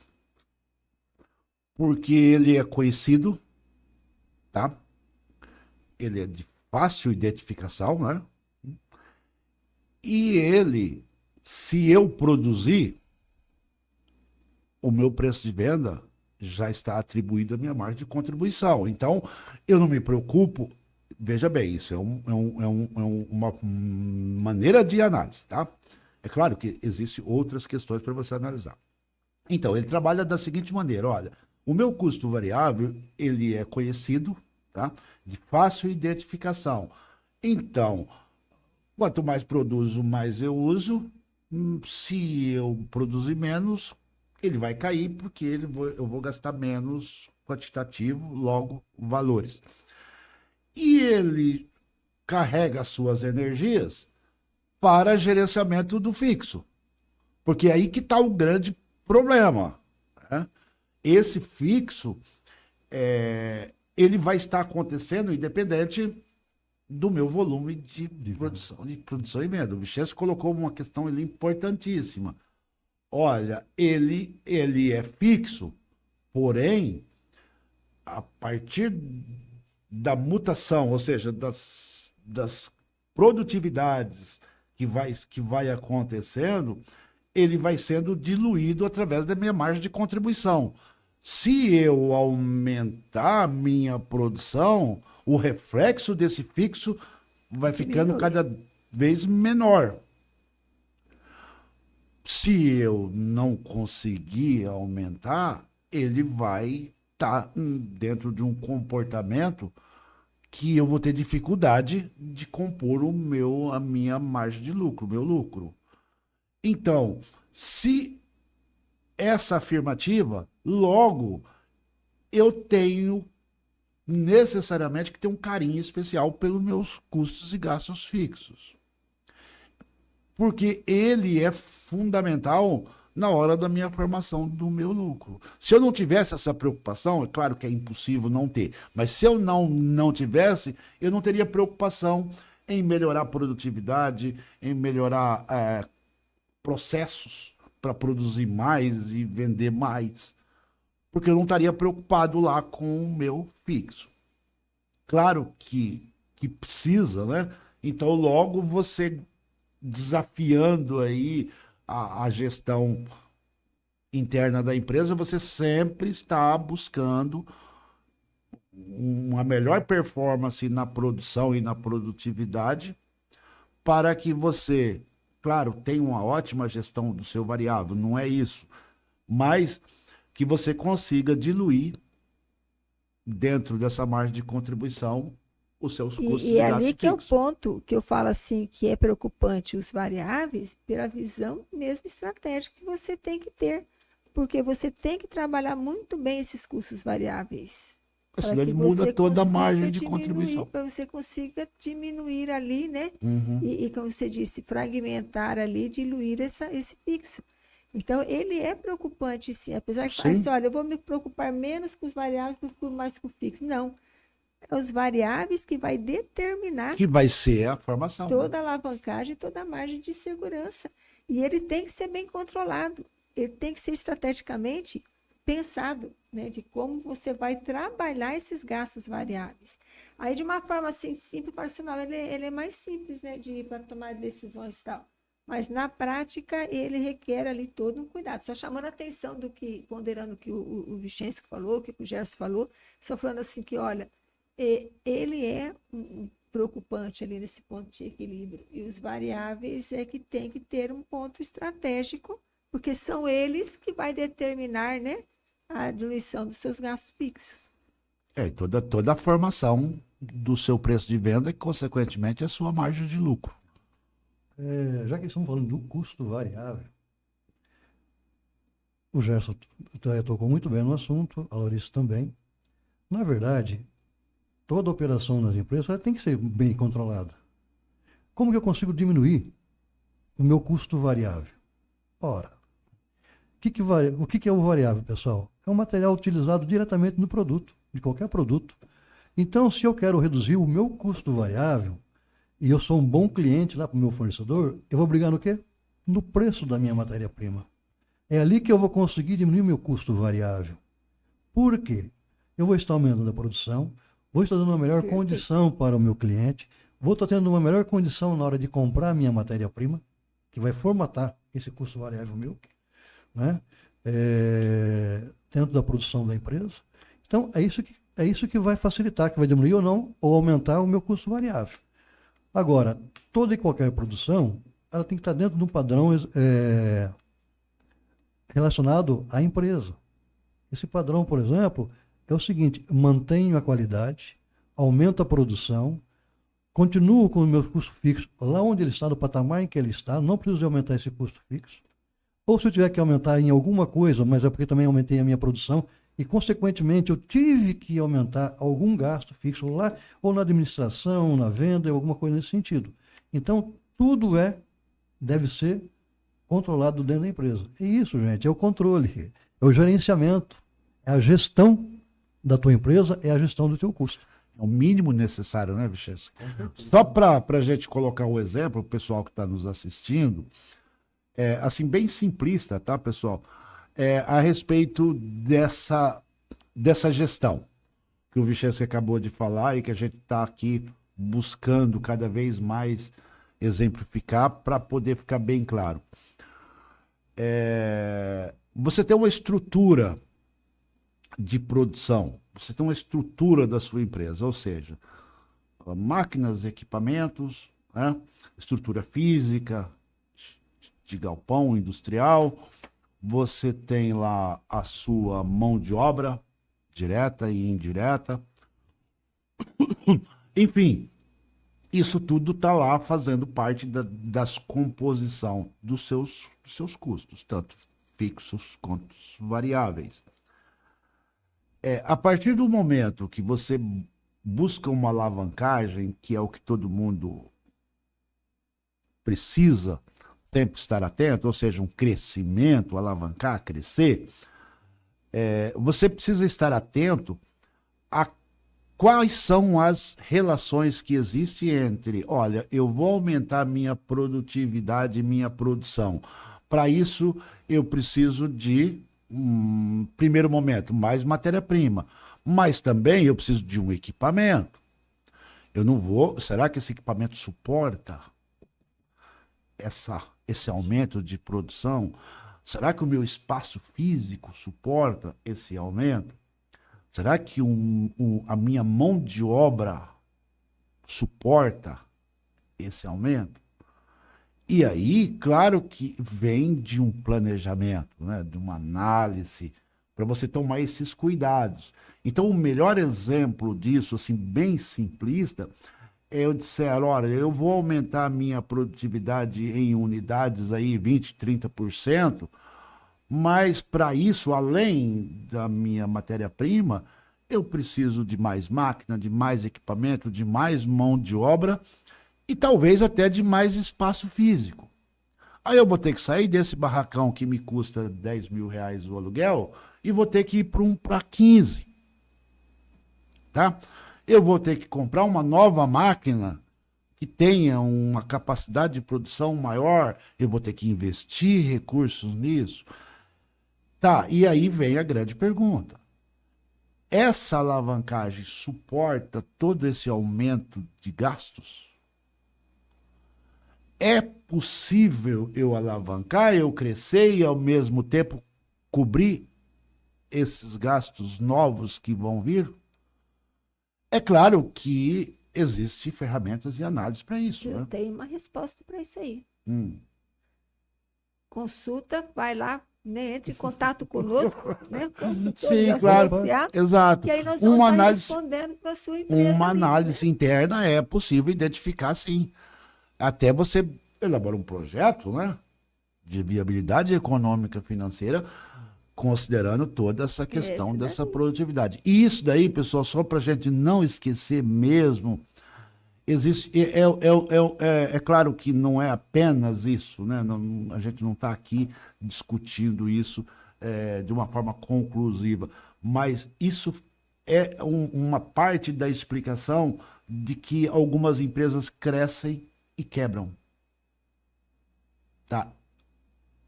porque ele é conhecido, tá? Ele é de fácil identificação, né? E ele, se eu produzir, o meu preço de venda já está atribuído à minha margem de contribuição. Então, eu não me preocupo. Veja bem, isso é uma maneira de análise, tá? É claro que existem outras questões para você analisar. Então, ele trabalha da seguinte maneira, olha, o meu custo variável, ele é conhecido, tá? De fácil identificação. Então, quanto mais produzo, mais eu uso, Se eu produzir menos, ele vai cair porque eu vou gastar menos quantitativo, logo valores. E ele carrega as suas energias para gerenciamento do fixo. Porque é aí que está o grande problema. Né? Esse fixo, ele vai estar acontecendo independente do meu volume de produção e venda. O Vichense colocou uma questão ali importantíssima. Olha, ele é fixo, porém, a partir da mutação, ou seja, das produtividades que vai acontecendo, ele vai sendo diluído através da minha margem de contribuição. Se eu aumentar a minha produção, o reflexo desse fixo vai ficando cada vez menor. Se eu não conseguir aumentar, ele vai estar dentro de um comportamento que eu vou ter dificuldade de compor a minha margem de lucro, o meu lucro. Então, se essa afirmativa, logo eu tenho necessariamente que ter um carinho especial pelos meus custos e gastos fixos. Porque ele é fundamental na hora da minha formação do meu lucro. Se eu não tivesse essa preocupação, é claro que é impossível não ter, mas se eu não tivesse, eu não teria preocupação em melhorar a produtividade, em melhorar processos para produzir mais e vender mais, porque eu não estaria preocupado lá com o meu fixo. Claro que precisa, né? Então, logo você desafiando aí a gestão interna da empresa, você sempre está buscando uma melhor performance na produção e na produtividade para que você, claro, tenha uma ótima gestão do seu variável, não é isso, mas que você consiga diluir dentro dessa margem de contribuição os seus custos E é gastos ali que é o fixos. ponto que eu falo assim, que é preocupante os variáveis pela visão mesmo estratégica que você tem que ter, porque você tem que trabalhar muito bem esses custos variáveis. Senão Para ele que muda você toda a consiga margem de diminuir, contribuição. para você consiga diminuir ali, né? E como você disse, fragmentar ali, diluir esse fixo. Então, ele é preocupante, sim. Apesar que fala Sim. assim, olha, eu vou me preocupar menos com os variáveis, preocupo mais com o fixo. Não. É os variáveis que vai determinar Que vai ser a formação. toda a alavancagem, toda a margem de segurança. E ele tem que ser bem controlado. Ele tem que ser estrategicamente pensado, né, de como você vai trabalhar esses gastos variáveis. Aí, de uma forma assim simples, fala assim, não, ele é mais simples, né, para tomar decisões e tal. Mas, na prática, ele requer ali todo um cuidado. Só chamando a atenção do que, ponderando o que o Vichense falou, o que o Gerson falou, só falando assim que, olha, ele é preocupante ali nesse ponto de equilíbrio. E os variáveis é que tem que ter um ponto estratégico, porque são eles que vai determinar, né, a diluição dos seus gastos fixos. Toda a formação do seu preço de venda e, consequentemente, a sua margem de lucro. Já que estamos falando do custo variável, o Gerson tocou muito bem no assunto, a Larissa também. Na verdade, toda operação nas empresas ela tem que ser bem controlada. Como que eu consigo diminuir o meu custo variável? Ora, o que é o variável, pessoal? É um material utilizado diretamente no produto, de qualquer produto. Então, se eu quero reduzir o meu custo variável, e eu sou um bom cliente lá para o meu fornecedor, eu vou brigar no quê? No preço da minha matéria-prima. É ali que eu vou conseguir diminuir o meu custo variável. Por quê? Eu vou estar aumentando a produção, vou estar dando uma melhor condição para o meu cliente, vou estar tendo uma melhor condição na hora de comprar a minha matéria-prima, que vai formatar esse custo variável meu, né? Dentro da produção da empresa. Então, é isso que vai facilitar, que vai diminuir ou não, ou aumentar o meu custo variável. Agora, toda e qualquer produção, ela tem que estar dentro de um padrão relacionado à empresa. Esse padrão, por exemplo, é o seguinte: mantenho a qualidade, aumento a produção, continuo com o meu custo fixo lá onde ele está, no patamar em que ele está, não preciso de aumentar esse custo fixo. Ou se eu tiver que aumentar em alguma coisa, mas é porque também aumentei a minha produção, e consequentemente eu tive que aumentar algum gasto fixo lá, ou na administração, na venda, alguma coisa nesse sentido. Então, tudo deve ser controlado dentro da empresa. E isso, gente, é o controle, é o gerenciamento, é a gestão da tua empresa, é a gestão do teu custo. É o mínimo necessário, né, Vichense? Só para a gente colocar um exemplo, o pessoal que está nos assistindo, assim, bem simplista, tá, pessoal? A respeito dessa gestão que o Vichense acabou de falar e que a gente está aqui buscando cada vez mais exemplificar para poder ficar bem claro. Você tem uma estrutura de produção, você tem uma estrutura da sua empresa, ou seja, máquinas, equipamentos, né? Estrutura física, de galpão industrial, você tem lá a sua mão de obra, direta e indireta, enfim, isso tudo está lá fazendo parte das composição dos seus custos, tanto fixos quanto variáveis. A partir do momento que você busca uma alavancagem, que é o que todo mundo precisa sempre estar atento, ou seja, um crescimento, alavancar, crescer, você precisa estar atento a quais são as relações que existem entre, olha, eu vou aumentar minha produtividade, minha produção. Para isso, eu preciso de, primeiro momento, mais matéria-prima. Mas também eu preciso de um equipamento. Eu não vou... Será que esse equipamento suporta esse aumento de produção? Será que o meu espaço físico suporta esse aumento? Será que a minha mão de obra suporta esse aumento? E aí, claro que vem de um planejamento, né, de uma análise, para você tomar esses cuidados. Então, o melhor exemplo disso, assim, bem simplista, é eu disser, olha, eu vou aumentar a minha produtividade em unidades aí 20%, 30%, mas para isso, além da minha matéria-prima, eu preciso de mais máquina, de mais equipamento, de mais mão de obra e talvez até de mais espaço físico. Aí eu vou ter que sair desse barracão que me custa R$10.000 o aluguel e vou ter que ir para 15. Tá? Eu vou ter que comprar uma nova máquina que tenha uma capacidade de produção maior, eu vou ter que investir recursos nisso. Tá, e aí vem a grande pergunta. Essa alavancagem suporta todo esse aumento de gastos? É possível eu alavancar, eu crescer e ao mesmo tempo cobrir esses gastos novos que vão vir? É claro que existem ferramentas e análises para isso. Eu né? tenho uma resposta para isso aí. Consulta, Vai lá, né, entre em contato conosco, né? Sim, claro. Exato. E aí nós vamos Uma estar análise, respondendo para a sua empresa. uma ali, análise né? interna é possível identificar, sim. Até você elabora um projeto, né, de viabilidade econômica financeira, considerando toda essa questão dessa produtividade. E isso daí, pessoal, só para a gente não esquecer mesmo, existe, é claro que não é apenas isso, né? Não, a gente não está aqui discutindo isso de uma forma conclusiva, mas isso é uma parte da explicação de que algumas empresas crescem e quebram. Tá?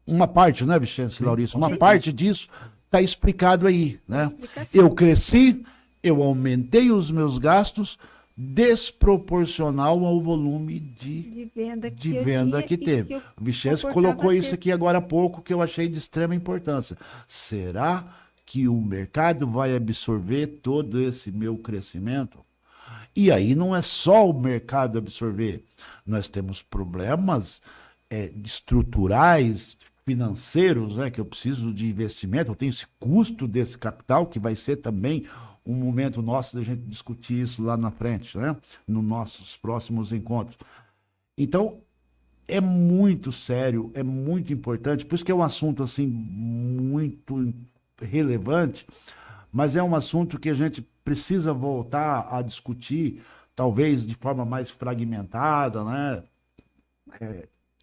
Uma parte, né, Vichense, Laurício? Uma parte disso está explicado aí, né? Eu cresci, eu aumentei os meus gastos desproporcional ao volume de venda que teve. O Vichense colocou isso aqui agora há pouco, que eu achei de extrema importância. Será que o mercado vai absorver todo esse meu crescimento? E aí não é só o mercado absorver. Nós temos problemas estruturais, financeiros, né, que eu preciso de investimento, eu tenho esse custo desse capital, que vai ser também um momento nosso da gente discutir isso lá na frente, né? Nos nossos próximos encontros. Então, é muito sério, é muito importante, por isso que é um assunto assim muito relevante, mas é um assunto que a gente precisa voltar a discutir, talvez de forma mais fragmentada, né?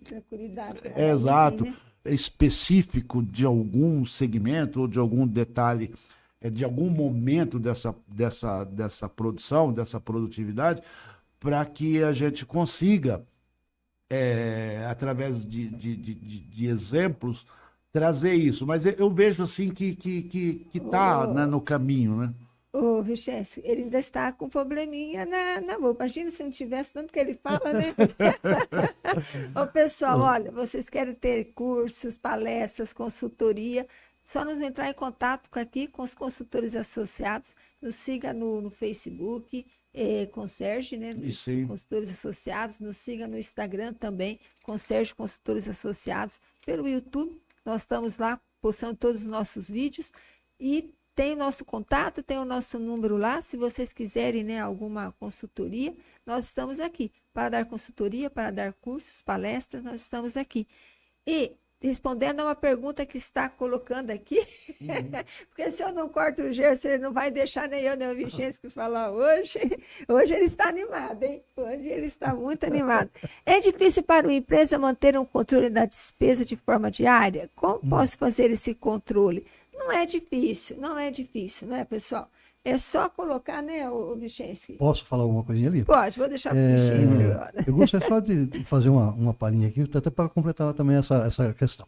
Tranquilidade. É exato, Né? específico de algum segmento ou de algum detalhe, de algum momento dessa produção, dessa produtividade, para que a gente consiga, através de exemplos, trazer isso. Mas eu vejo assim que está, né, no caminho, né? Ô, Vicente, ele ainda está com probleminha na boca. Imagina se não tivesse tanto que ele fala, né? Ô, pessoal, olha, vocês querem ter cursos, palestras, consultoria, só nos entrar em contato aqui com os consultores associados. Nos siga no Facebook, Concierge, né? Isso aí. Consultores Associados. Nos siga no Instagram também, Concierge Consultores Associados. Pelo YouTube, nós estamos lá postando todos os nossos vídeos e tem o nosso contato, tem o nosso número lá. Se vocês quiserem, né, alguma consultoria, nós estamos aqui. Para dar consultoria, para dar cursos, palestras, nós estamos aqui. E respondendo a uma pergunta que está colocando aqui, porque se eu não corto o Gerson, ele não vai deixar nem eu, nem o Vichenski falar hoje. Hoje ele está animado, hein? Hoje ele está muito animado. É difícil para uma empresa manter um controle da despesa de forma diária? Como posso fazer esse controle? Não é difícil, não é, pessoal? É só colocar, né, o Vichenski? Posso falar alguma coisinha ali? Pode, vou deixar para o Vichenski agora. Eu gostaria só de fazer uma palhinha aqui, até para completar também essa questão.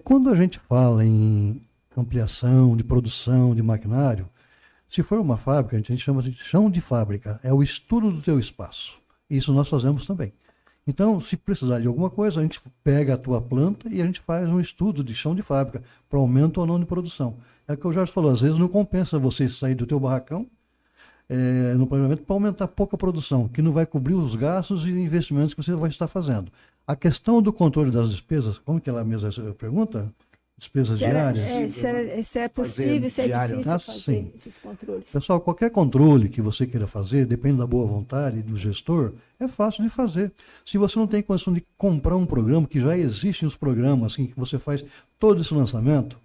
Quando a gente fala em ampliação de produção de maquinário, se for uma fábrica, a gente chama de chão de fábrica, é o estudo do teu espaço. Isso nós fazemos também. Então, se precisar de alguma coisa, a gente pega a tua planta e a gente faz um estudo de chão de fábrica para aumento ou não de produção. É o que o Jorge falou, às vezes não compensa você sair do teu barracão no planejamento para aumentar pouca produção, que não vai cobrir os gastos e investimentos que você vai estar fazendo. A questão do controle das despesas, como que ela mesma pergunta? Despesas diárias? Se é possível, se é difícil fazer sim. esses controles. Pessoal, qualquer controle que você queira fazer, depende da boa vontade do gestor, é fácil de fazer. Se você não tem condição de comprar um programa, que já existem os programas assim, que você faz todo esse lançamento,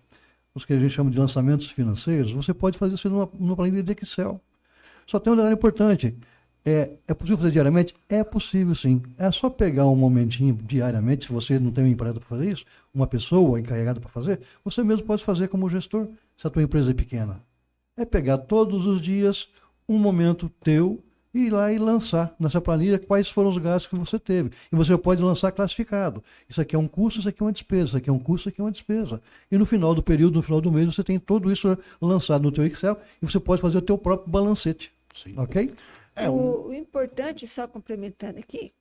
os que a gente chama de lançamentos financeiros, você pode fazer isso numa planilha de Excel. Só tem um detalhe importante. É possível fazer diariamente? É possível, sim. É só pegar um momentinho diariamente, se você não tem uma empresa para fazer isso, uma pessoa encarregada para fazer, você mesmo pode fazer como gestor, se a tua empresa é pequena. É pegar todos os dias um momento teu e ir lá e lançar nessa planilha quais foram os gastos que você teve. E você pode lançar classificado. Isso aqui é um custo, isso aqui é uma despesa, isso aqui é um custo, isso aqui é uma despesa. E no final do período, no final do mês, você tem tudo isso lançado no teu Excel e você pode fazer o teu próprio balancete. Sim. Ok? O importante, só complementando aqui,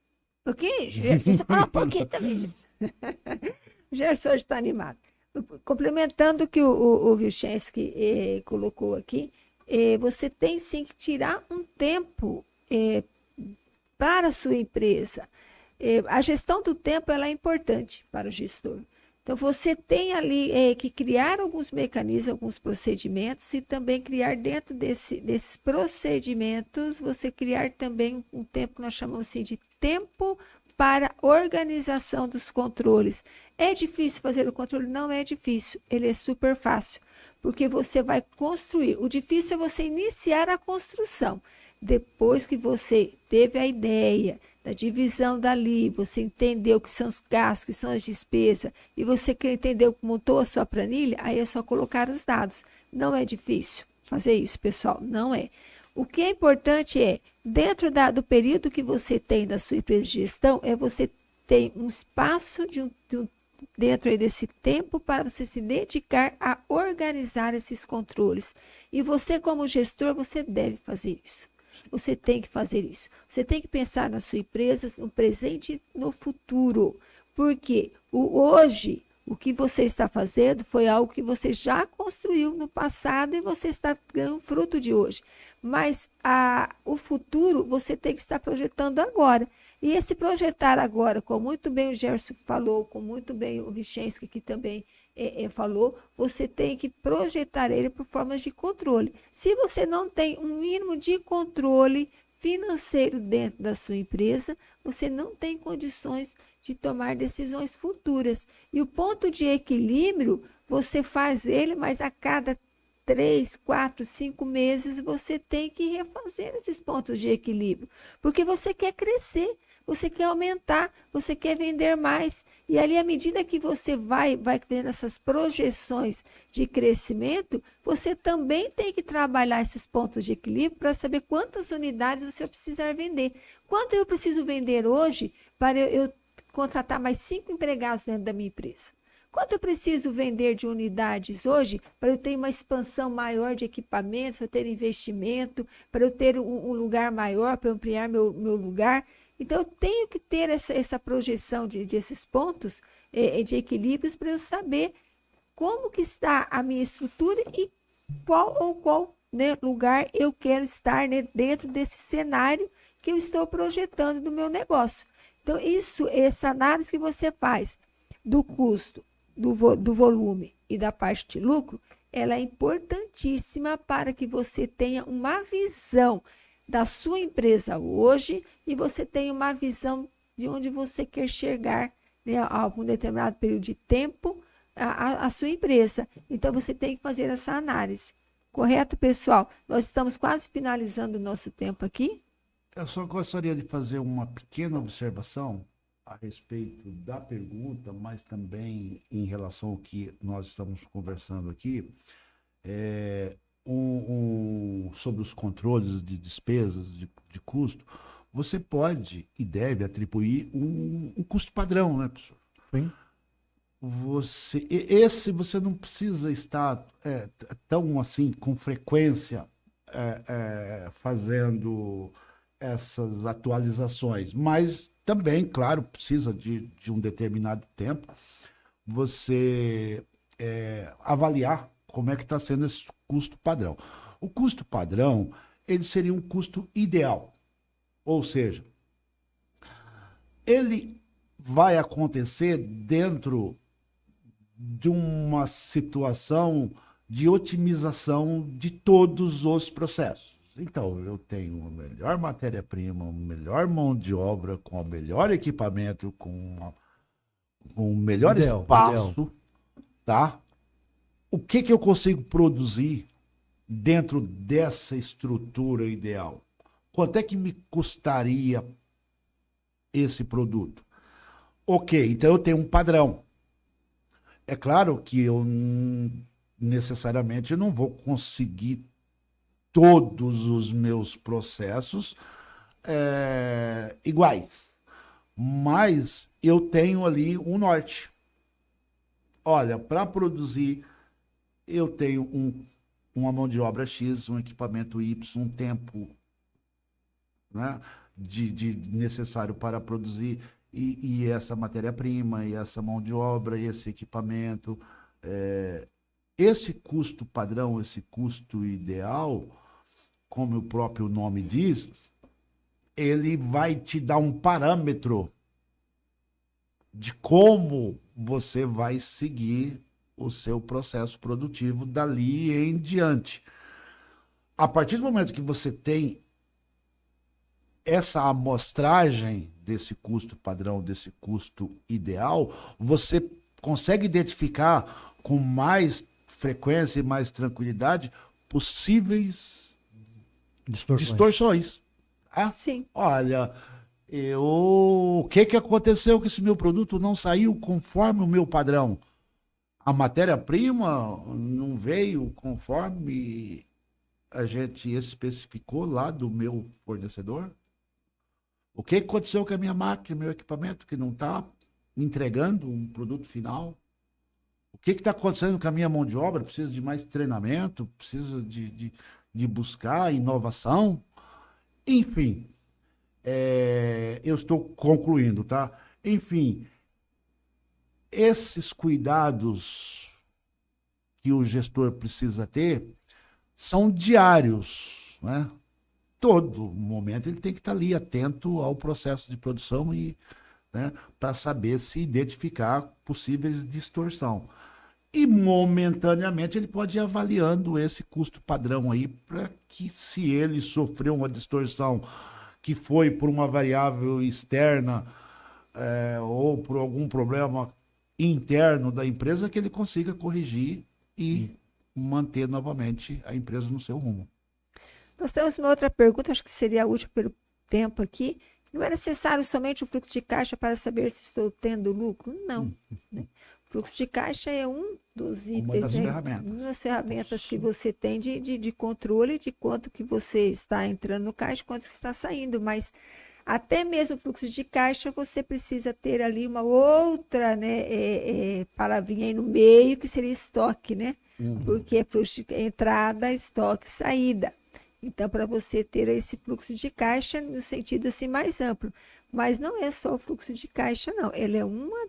Gerson, você fala um pouquinho também. O Gerson hoje está animado. Complementando o que o Vichenski colocou aqui, você tem sim que tirar um tempo para a sua empresa. A gestão do tempo ela é importante para o gestor. Então, você tem ali que criar alguns mecanismos, alguns procedimentos e também criar dentro desses procedimentos, você criar também um tempo que nós chamamos assim de tempo para organização dos controles. É difícil fazer o controle? Não é difícil, ele é super fácil, porque você vai construir. O difícil é você iniciar a construção. Depois que você teve a ideia da divisão dali, você entendeu o que são os gastos, que são as despesas, e você entendeu, montou a sua planilha, aí é só colocar os dados. Não é difícil fazer isso, pessoal, não é. O que é importante é, dentro do período que você tem da sua empresa de gestão, você ter um espaço dentro aí desse tempo para você se dedicar a organizar esses controles. E você, como gestor, você deve fazer isso. Você tem que fazer isso. Você tem que pensar na sua empresa, no presente e no futuro. Porque hoje, o que você está fazendo foi algo que você já construiu no passado e você está ganhando fruto de hoje. Mas o futuro você tem que estar projetando agora. E esse projetar agora, como muito bem o Gerson falou, como muito bem o Vichenski aqui também falou, você tem que projetar ele por formas de controle. Se você não tem um mínimo de controle financeiro dentro da sua empresa, você não tem condições de tomar decisões futuras. E o ponto de equilíbrio, você faz ele, mas a cada 3, 4, 5 meses você tem que refazer esses pontos de equilíbrio, porque você quer crescer, você quer aumentar, você quer vender mais. E ali, à medida que você vai vendo essas projeções de crescimento, você também tem que trabalhar esses pontos de equilíbrio para saber quantas unidades você vai precisar vender. Quanto eu preciso vender hoje para eu contratar mais 5 empregados dentro da minha empresa? Quanto eu preciso vender de unidades hoje para eu ter uma expansão maior de equipamentos, para eu ter investimento, para eu ter um lugar maior, para eu ampliar meu lugar? Então, eu tenho que ter essa projeção desses pontos de equilíbrios para eu saber como que está a minha estrutura e qual né, lugar eu quero estar, né, dentro desse cenário que eu estou projetando do meu negócio. Então, essa análise que você faz do custo, do volume e da parte de lucro, ela é importantíssima para que você tenha uma visão da sua empresa hoje e você tenha uma visão de onde você quer chegar, né, a algum determinado período de tempo a sua empresa. Então, você tem que fazer essa análise. Correto, pessoal? Nós estamos quase finalizando o nosso tempo aqui. Eu só gostaria de fazer uma pequena observação a respeito da pergunta, mas também em relação ao que nós estamos conversando aqui, sobre os controles de despesas, de custo. Você pode e deve atribuir um custo padrão, né, professor? Sim. Você não precisa estar tão assim com frequência fazendo essas atualizações, mas também, claro, precisa de um determinado tempo você avaliar como é que está sendo esse custo padrão. O custo padrão, ele seria um custo ideal, ou seja, ele vai acontecer dentro de uma situação de otimização de todos os processos. Então, eu tenho a melhor matéria-prima, a melhor mão de obra, com o melhor equipamento, com o melhor espaço, tá? O que eu consigo produzir dentro dessa estrutura ideal? Quanto é que me custaria esse produto? Ok, então eu tenho um padrão. É claro que eu necessariamente não vou conseguir todos os meus processos iguais, mas eu tenho ali um norte. Olha, para produzir, eu tenho uma mão de obra X, um equipamento Y, um tempo, né, de necessário para produzir, e essa matéria-prima, e essa mão de obra, e esse equipamento. Esse custo padrão, esse custo ideal, como o próprio nome diz, ele vai te dar um parâmetro de como você vai seguir o seu processo produtivo dali em diante. A partir do momento que você tem essa amostragem desse custo padrão, desse custo ideal, você consegue identificar com mais frequência e mais tranquilidade possíveis distorções. Sim. Olha, o que aconteceu que esse meu produto não saiu conforme o meu padrão? A matéria-prima não veio conforme a gente especificou lá do meu fornecedor? O que aconteceu com a minha máquina, meu equipamento, que não está entregando um produto final? O que está acontecendo com a minha mão de obra? Precisa de mais treinamento? Precisa de buscar inovação? Enfim, eu estou concluindo, tá? Enfim, esses cuidados que o gestor precisa ter são diários, né? Todo momento ele tem que estar ali atento ao processo de produção e, né, para saber se identificar possíveis distorção. E momentaneamente ele pode ir avaliando esse custo padrão aí para que, se ele sofreu uma distorção que foi por uma variável externa ou por algum problema interno da empresa, que ele consiga corrigir e manter novamente a empresa no seu rumo. Nós temos uma outra pergunta, acho que seria útil pelo tempo aqui. Não é necessário somente o fluxo de caixa para saber se estou tendo lucro? Não. Né? O fluxo de caixa é um dos itens, uma das ferramentas que você tem de controle de quanto que você está entrando no caixa, quanto que está saindo, mas até mesmo o fluxo de caixa, você precisa ter ali uma outra, né, palavrinha aí no meio, que seria estoque, né? Porque é fluxo de entrada, estoque, saída. Então, para você ter esse fluxo de caixa no sentido assim mais amplo. Mas não é só o fluxo de caixa, não. Ele é uma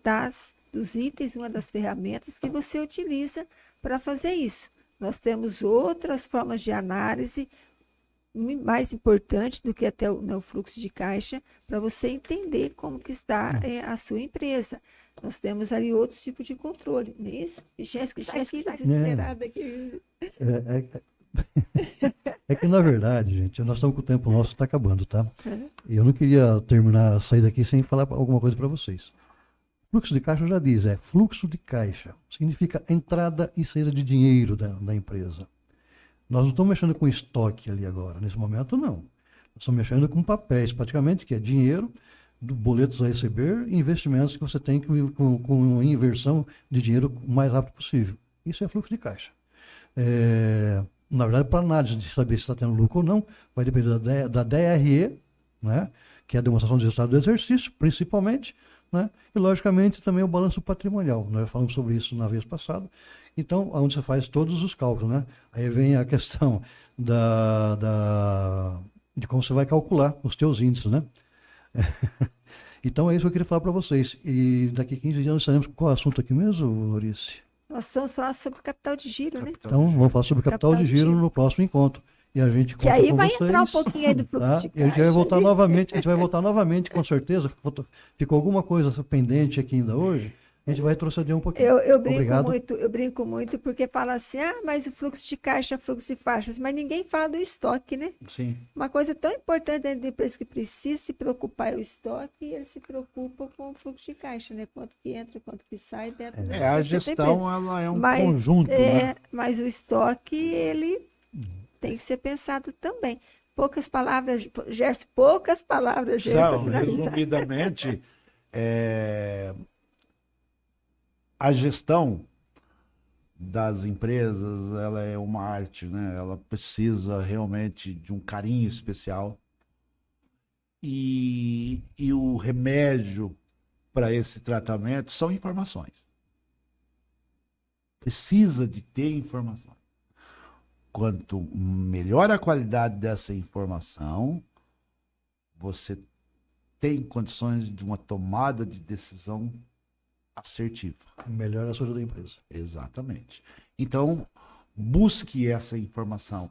dos itens, uma das ferramentas que você utiliza para fazer isso. Nós temos outras formas de análise mais importante do que até o fluxo de caixa, para você entender como que está a sua empresa. Nós temos ali outros tipos de controle, não é isso? Vichense que está aqui, desesperada aqui. É que, na verdade, gente, nós estamos com o tempo nosso, está acabando, tá? E eu não queria sair daqui sem falar alguma coisa para vocês. Fluxo de caixa já diz, fluxo de caixa. Significa entrada e saída de dinheiro da empresa. Nós não estamos mexendo com estoque ali agora, nesse momento não. Nós estamos mexendo com papéis, praticamente, que é dinheiro, boletos a receber, investimentos que você tem com inversão de dinheiro o mais rápido possível. Isso é fluxo de caixa. Na verdade, para análise de saber se está tendo lucro ou não, vai depender da DRE, né, que é a demonstração de resultado do exercício, principalmente, né, e, logicamente, também o balanço patrimonial. Nós falamos sobre isso na vez passada. Então, onde você faz todos os cálculos, né? Aí vem a questão de como você vai calcular os teus índices, né? Então, é isso que eu queria falar para vocês. E daqui a 15 dias nós estaremos com qual assunto aqui mesmo, Lorice? Nós vamos falar sobre capital de giro, né? Então, vamos falar sobre capital de giro no próximo encontro. E a gente conta que aí com vai vocês, entrar um pouquinho aí do fluxo de caixa. E a gente vai voltar novamente, com certeza. Ficou alguma coisa pendente aqui ainda hoje? A gente vai retroceder um pouquinho. Eu brinco muito porque fala assim, mas o fluxo de caixa, fluxo de faixas, mas ninguém fala do estoque, né? Sim. Uma coisa tão importante dentro da empresa que precisa se preocupar é o estoque, e ele se preocupa com o fluxo de caixa, né? Quanto que entra, quanto que sai dentro da a gestão, ela é um conjunto, né? Mas o estoque, ele tem que ser pensado também. Poucas palavras, Gerson, Gerson. Resumidamente, a gestão das empresas, ela é uma arte, né? Ela precisa realmente de um carinho especial. E o remédio para esse tratamento são informações. Precisa de ter informação. Quanto melhor a qualidade dessa informação, você tem condições de uma tomada de decisão assertiva. Melhor a saúde da empresa. Exatamente. Então, busque essa informação.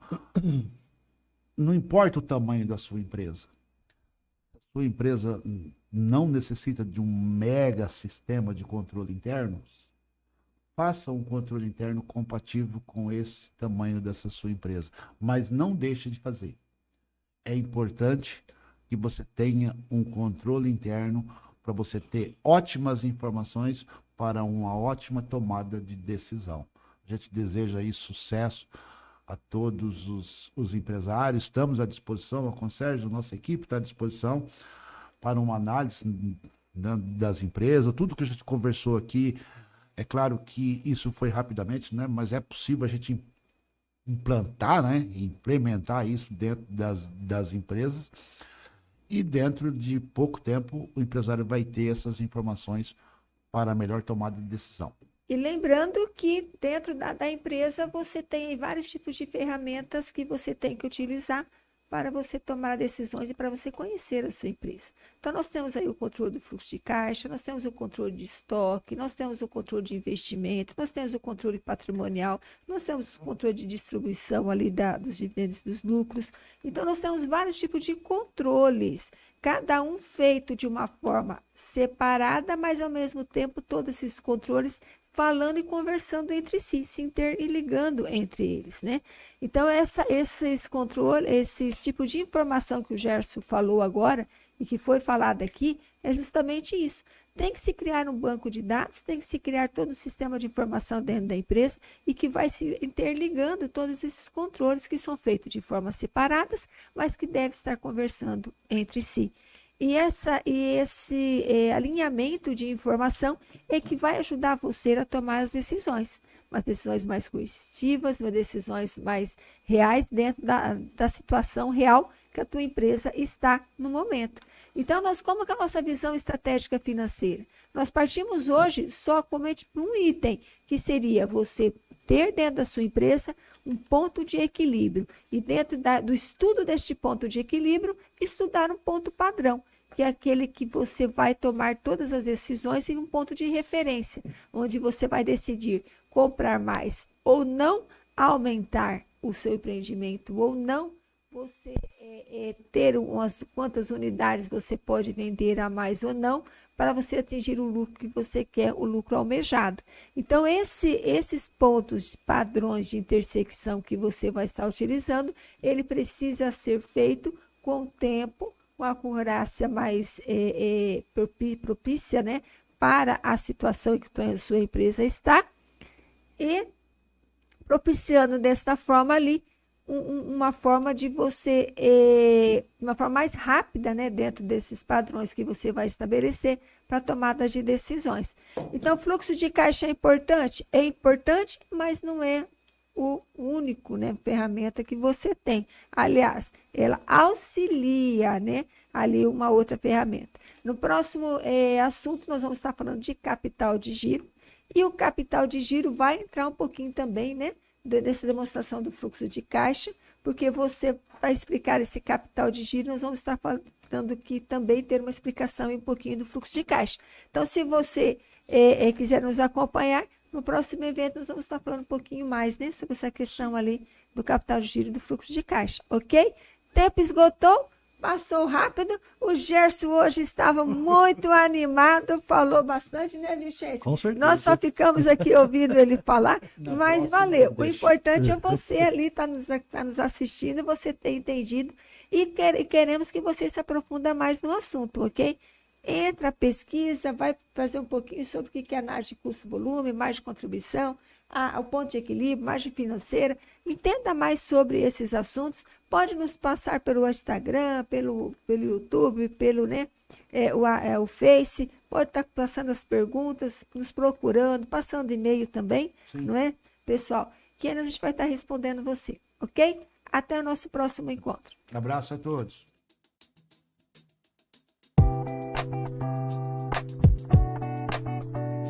Não importa o tamanho da sua empresa. A sua empresa não necessita de um mega sistema de controle interno. Faça um controle interno compatível com esse tamanho dessa sua empresa. Mas não deixe de fazer. É importante que você tenha um controle interno para você ter ótimas informações para uma ótima tomada de decisão. A gente deseja aí sucesso a todos os empresários. Estamos à disposição, a Conserge, a nossa equipe está à disposição para uma análise das empresas. Tudo que a gente conversou aqui, é claro que isso foi rapidamente, né? Mas é possível a gente implantar, né? Implementar isso dentro das empresas. E dentro de pouco tempo, o empresário vai ter essas informações para a melhor tomada de decisão. E lembrando que dentro da empresa você tem vários tipos de ferramentas que você tem que utilizar para você tomar decisões e para você conhecer a sua empresa. Então, nós temos aí o controle do fluxo de caixa, nós temos o controle de estoque, nós temos o controle de investimento, nós temos o controle patrimonial, nós temos o controle de distribuição ali dos dividendos e dos lucros. Então, nós temos vários tipos de controles, cada um feito de uma forma separada, mas, ao mesmo tempo, todos esses controles falando e conversando entre si, se interligando entre eles, né? Então, esses controles, esse tipo de informação que o Gerson falou agora e que foi falado aqui, é justamente isso. Tem que se criar um banco de dados, tem que se criar todo um sistema de informação dentro da empresa e que vai se interligando todos esses controles que são feitos de formas separadas, mas que devem estar conversando entre si. E esse alinhamento de informação é que vai ajudar você a tomar as decisões, umas decisões mais coercitivas, umas decisões mais reais dentro da situação real que a tua empresa está no momento. Então, como que é a nossa visão estratégica financeira? Nós partimos hoje somente por um item, que seria você ter dentro da sua empresa um ponto de equilíbrio. E dentro do estudo deste ponto de equilíbrio, estudar um ponto padrão, que é aquele que você vai tomar todas as decisões em um ponto de referência, onde você vai decidir comprar mais ou não, aumentar o seu empreendimento ou não, você ter quantas unidades você pode vender a mais ou não, para você atingir o lucro que você quer, o lucro almejado. Então, esses pontos padrões de intersecção que você vai estar utilizando, ele precisa ser feito com o tempo, com a acurácia mais propícia, né, para a situação em que a sua empresa está, e propiciando desta forma ali, uma forma de você, uma forma mais rápida, né, dentro desses padrões que você vai estabelecer para tomada de decisões. Então, o fluxo de caixa é importante, mas não é o único, né, ferramenta que você tem. Aliás, ela auxilia, né, ali uma outra ferramenta. No próximo assunto, nós vamos estar falando de capital de giro, e o capital de giro vai entrar um pouquinho também, né, dessa demonstração do fluxo de caixa, porque você vai explicar esse capital de giro, nós vamos estar falando aqui também ter uma explicação um pouquinho do fluxo de caixa. Então, se você quiser nos acompanhar, no próximo evento nós vamos estar falando um pouquinho mais, né, sobre essa questão ali do capital de giro e do fluxo de caixa, ok? Tempo esgotou? Passou rápido. O Gerson hoje estava muito animado, falou bastante, né, Vicente? Com certeza. Nós só ficamos aqui ouvindo ele falar, mas valeu. O importante é você ali estar nos assistindo, você ter entendido, e queremos que você se aprofunda mais no assunto, ok? Entra, pesquisa, vai fazer um pouquinho sobre o que é análise de custo-volume, margem de contribuição, o ponto de equilíbrio, margem financeira. Entenda mais sobre esses assuntos. Pode nos passar pelo Instagram, pelo YouTube, pelo o Face. Pode estar passando as perguntas, nos procurando, passando e-mail também, não é, pessoal? Que a gente vai estar respondendo você, ok? Até o nosso próximo encontro. Abraço a todos.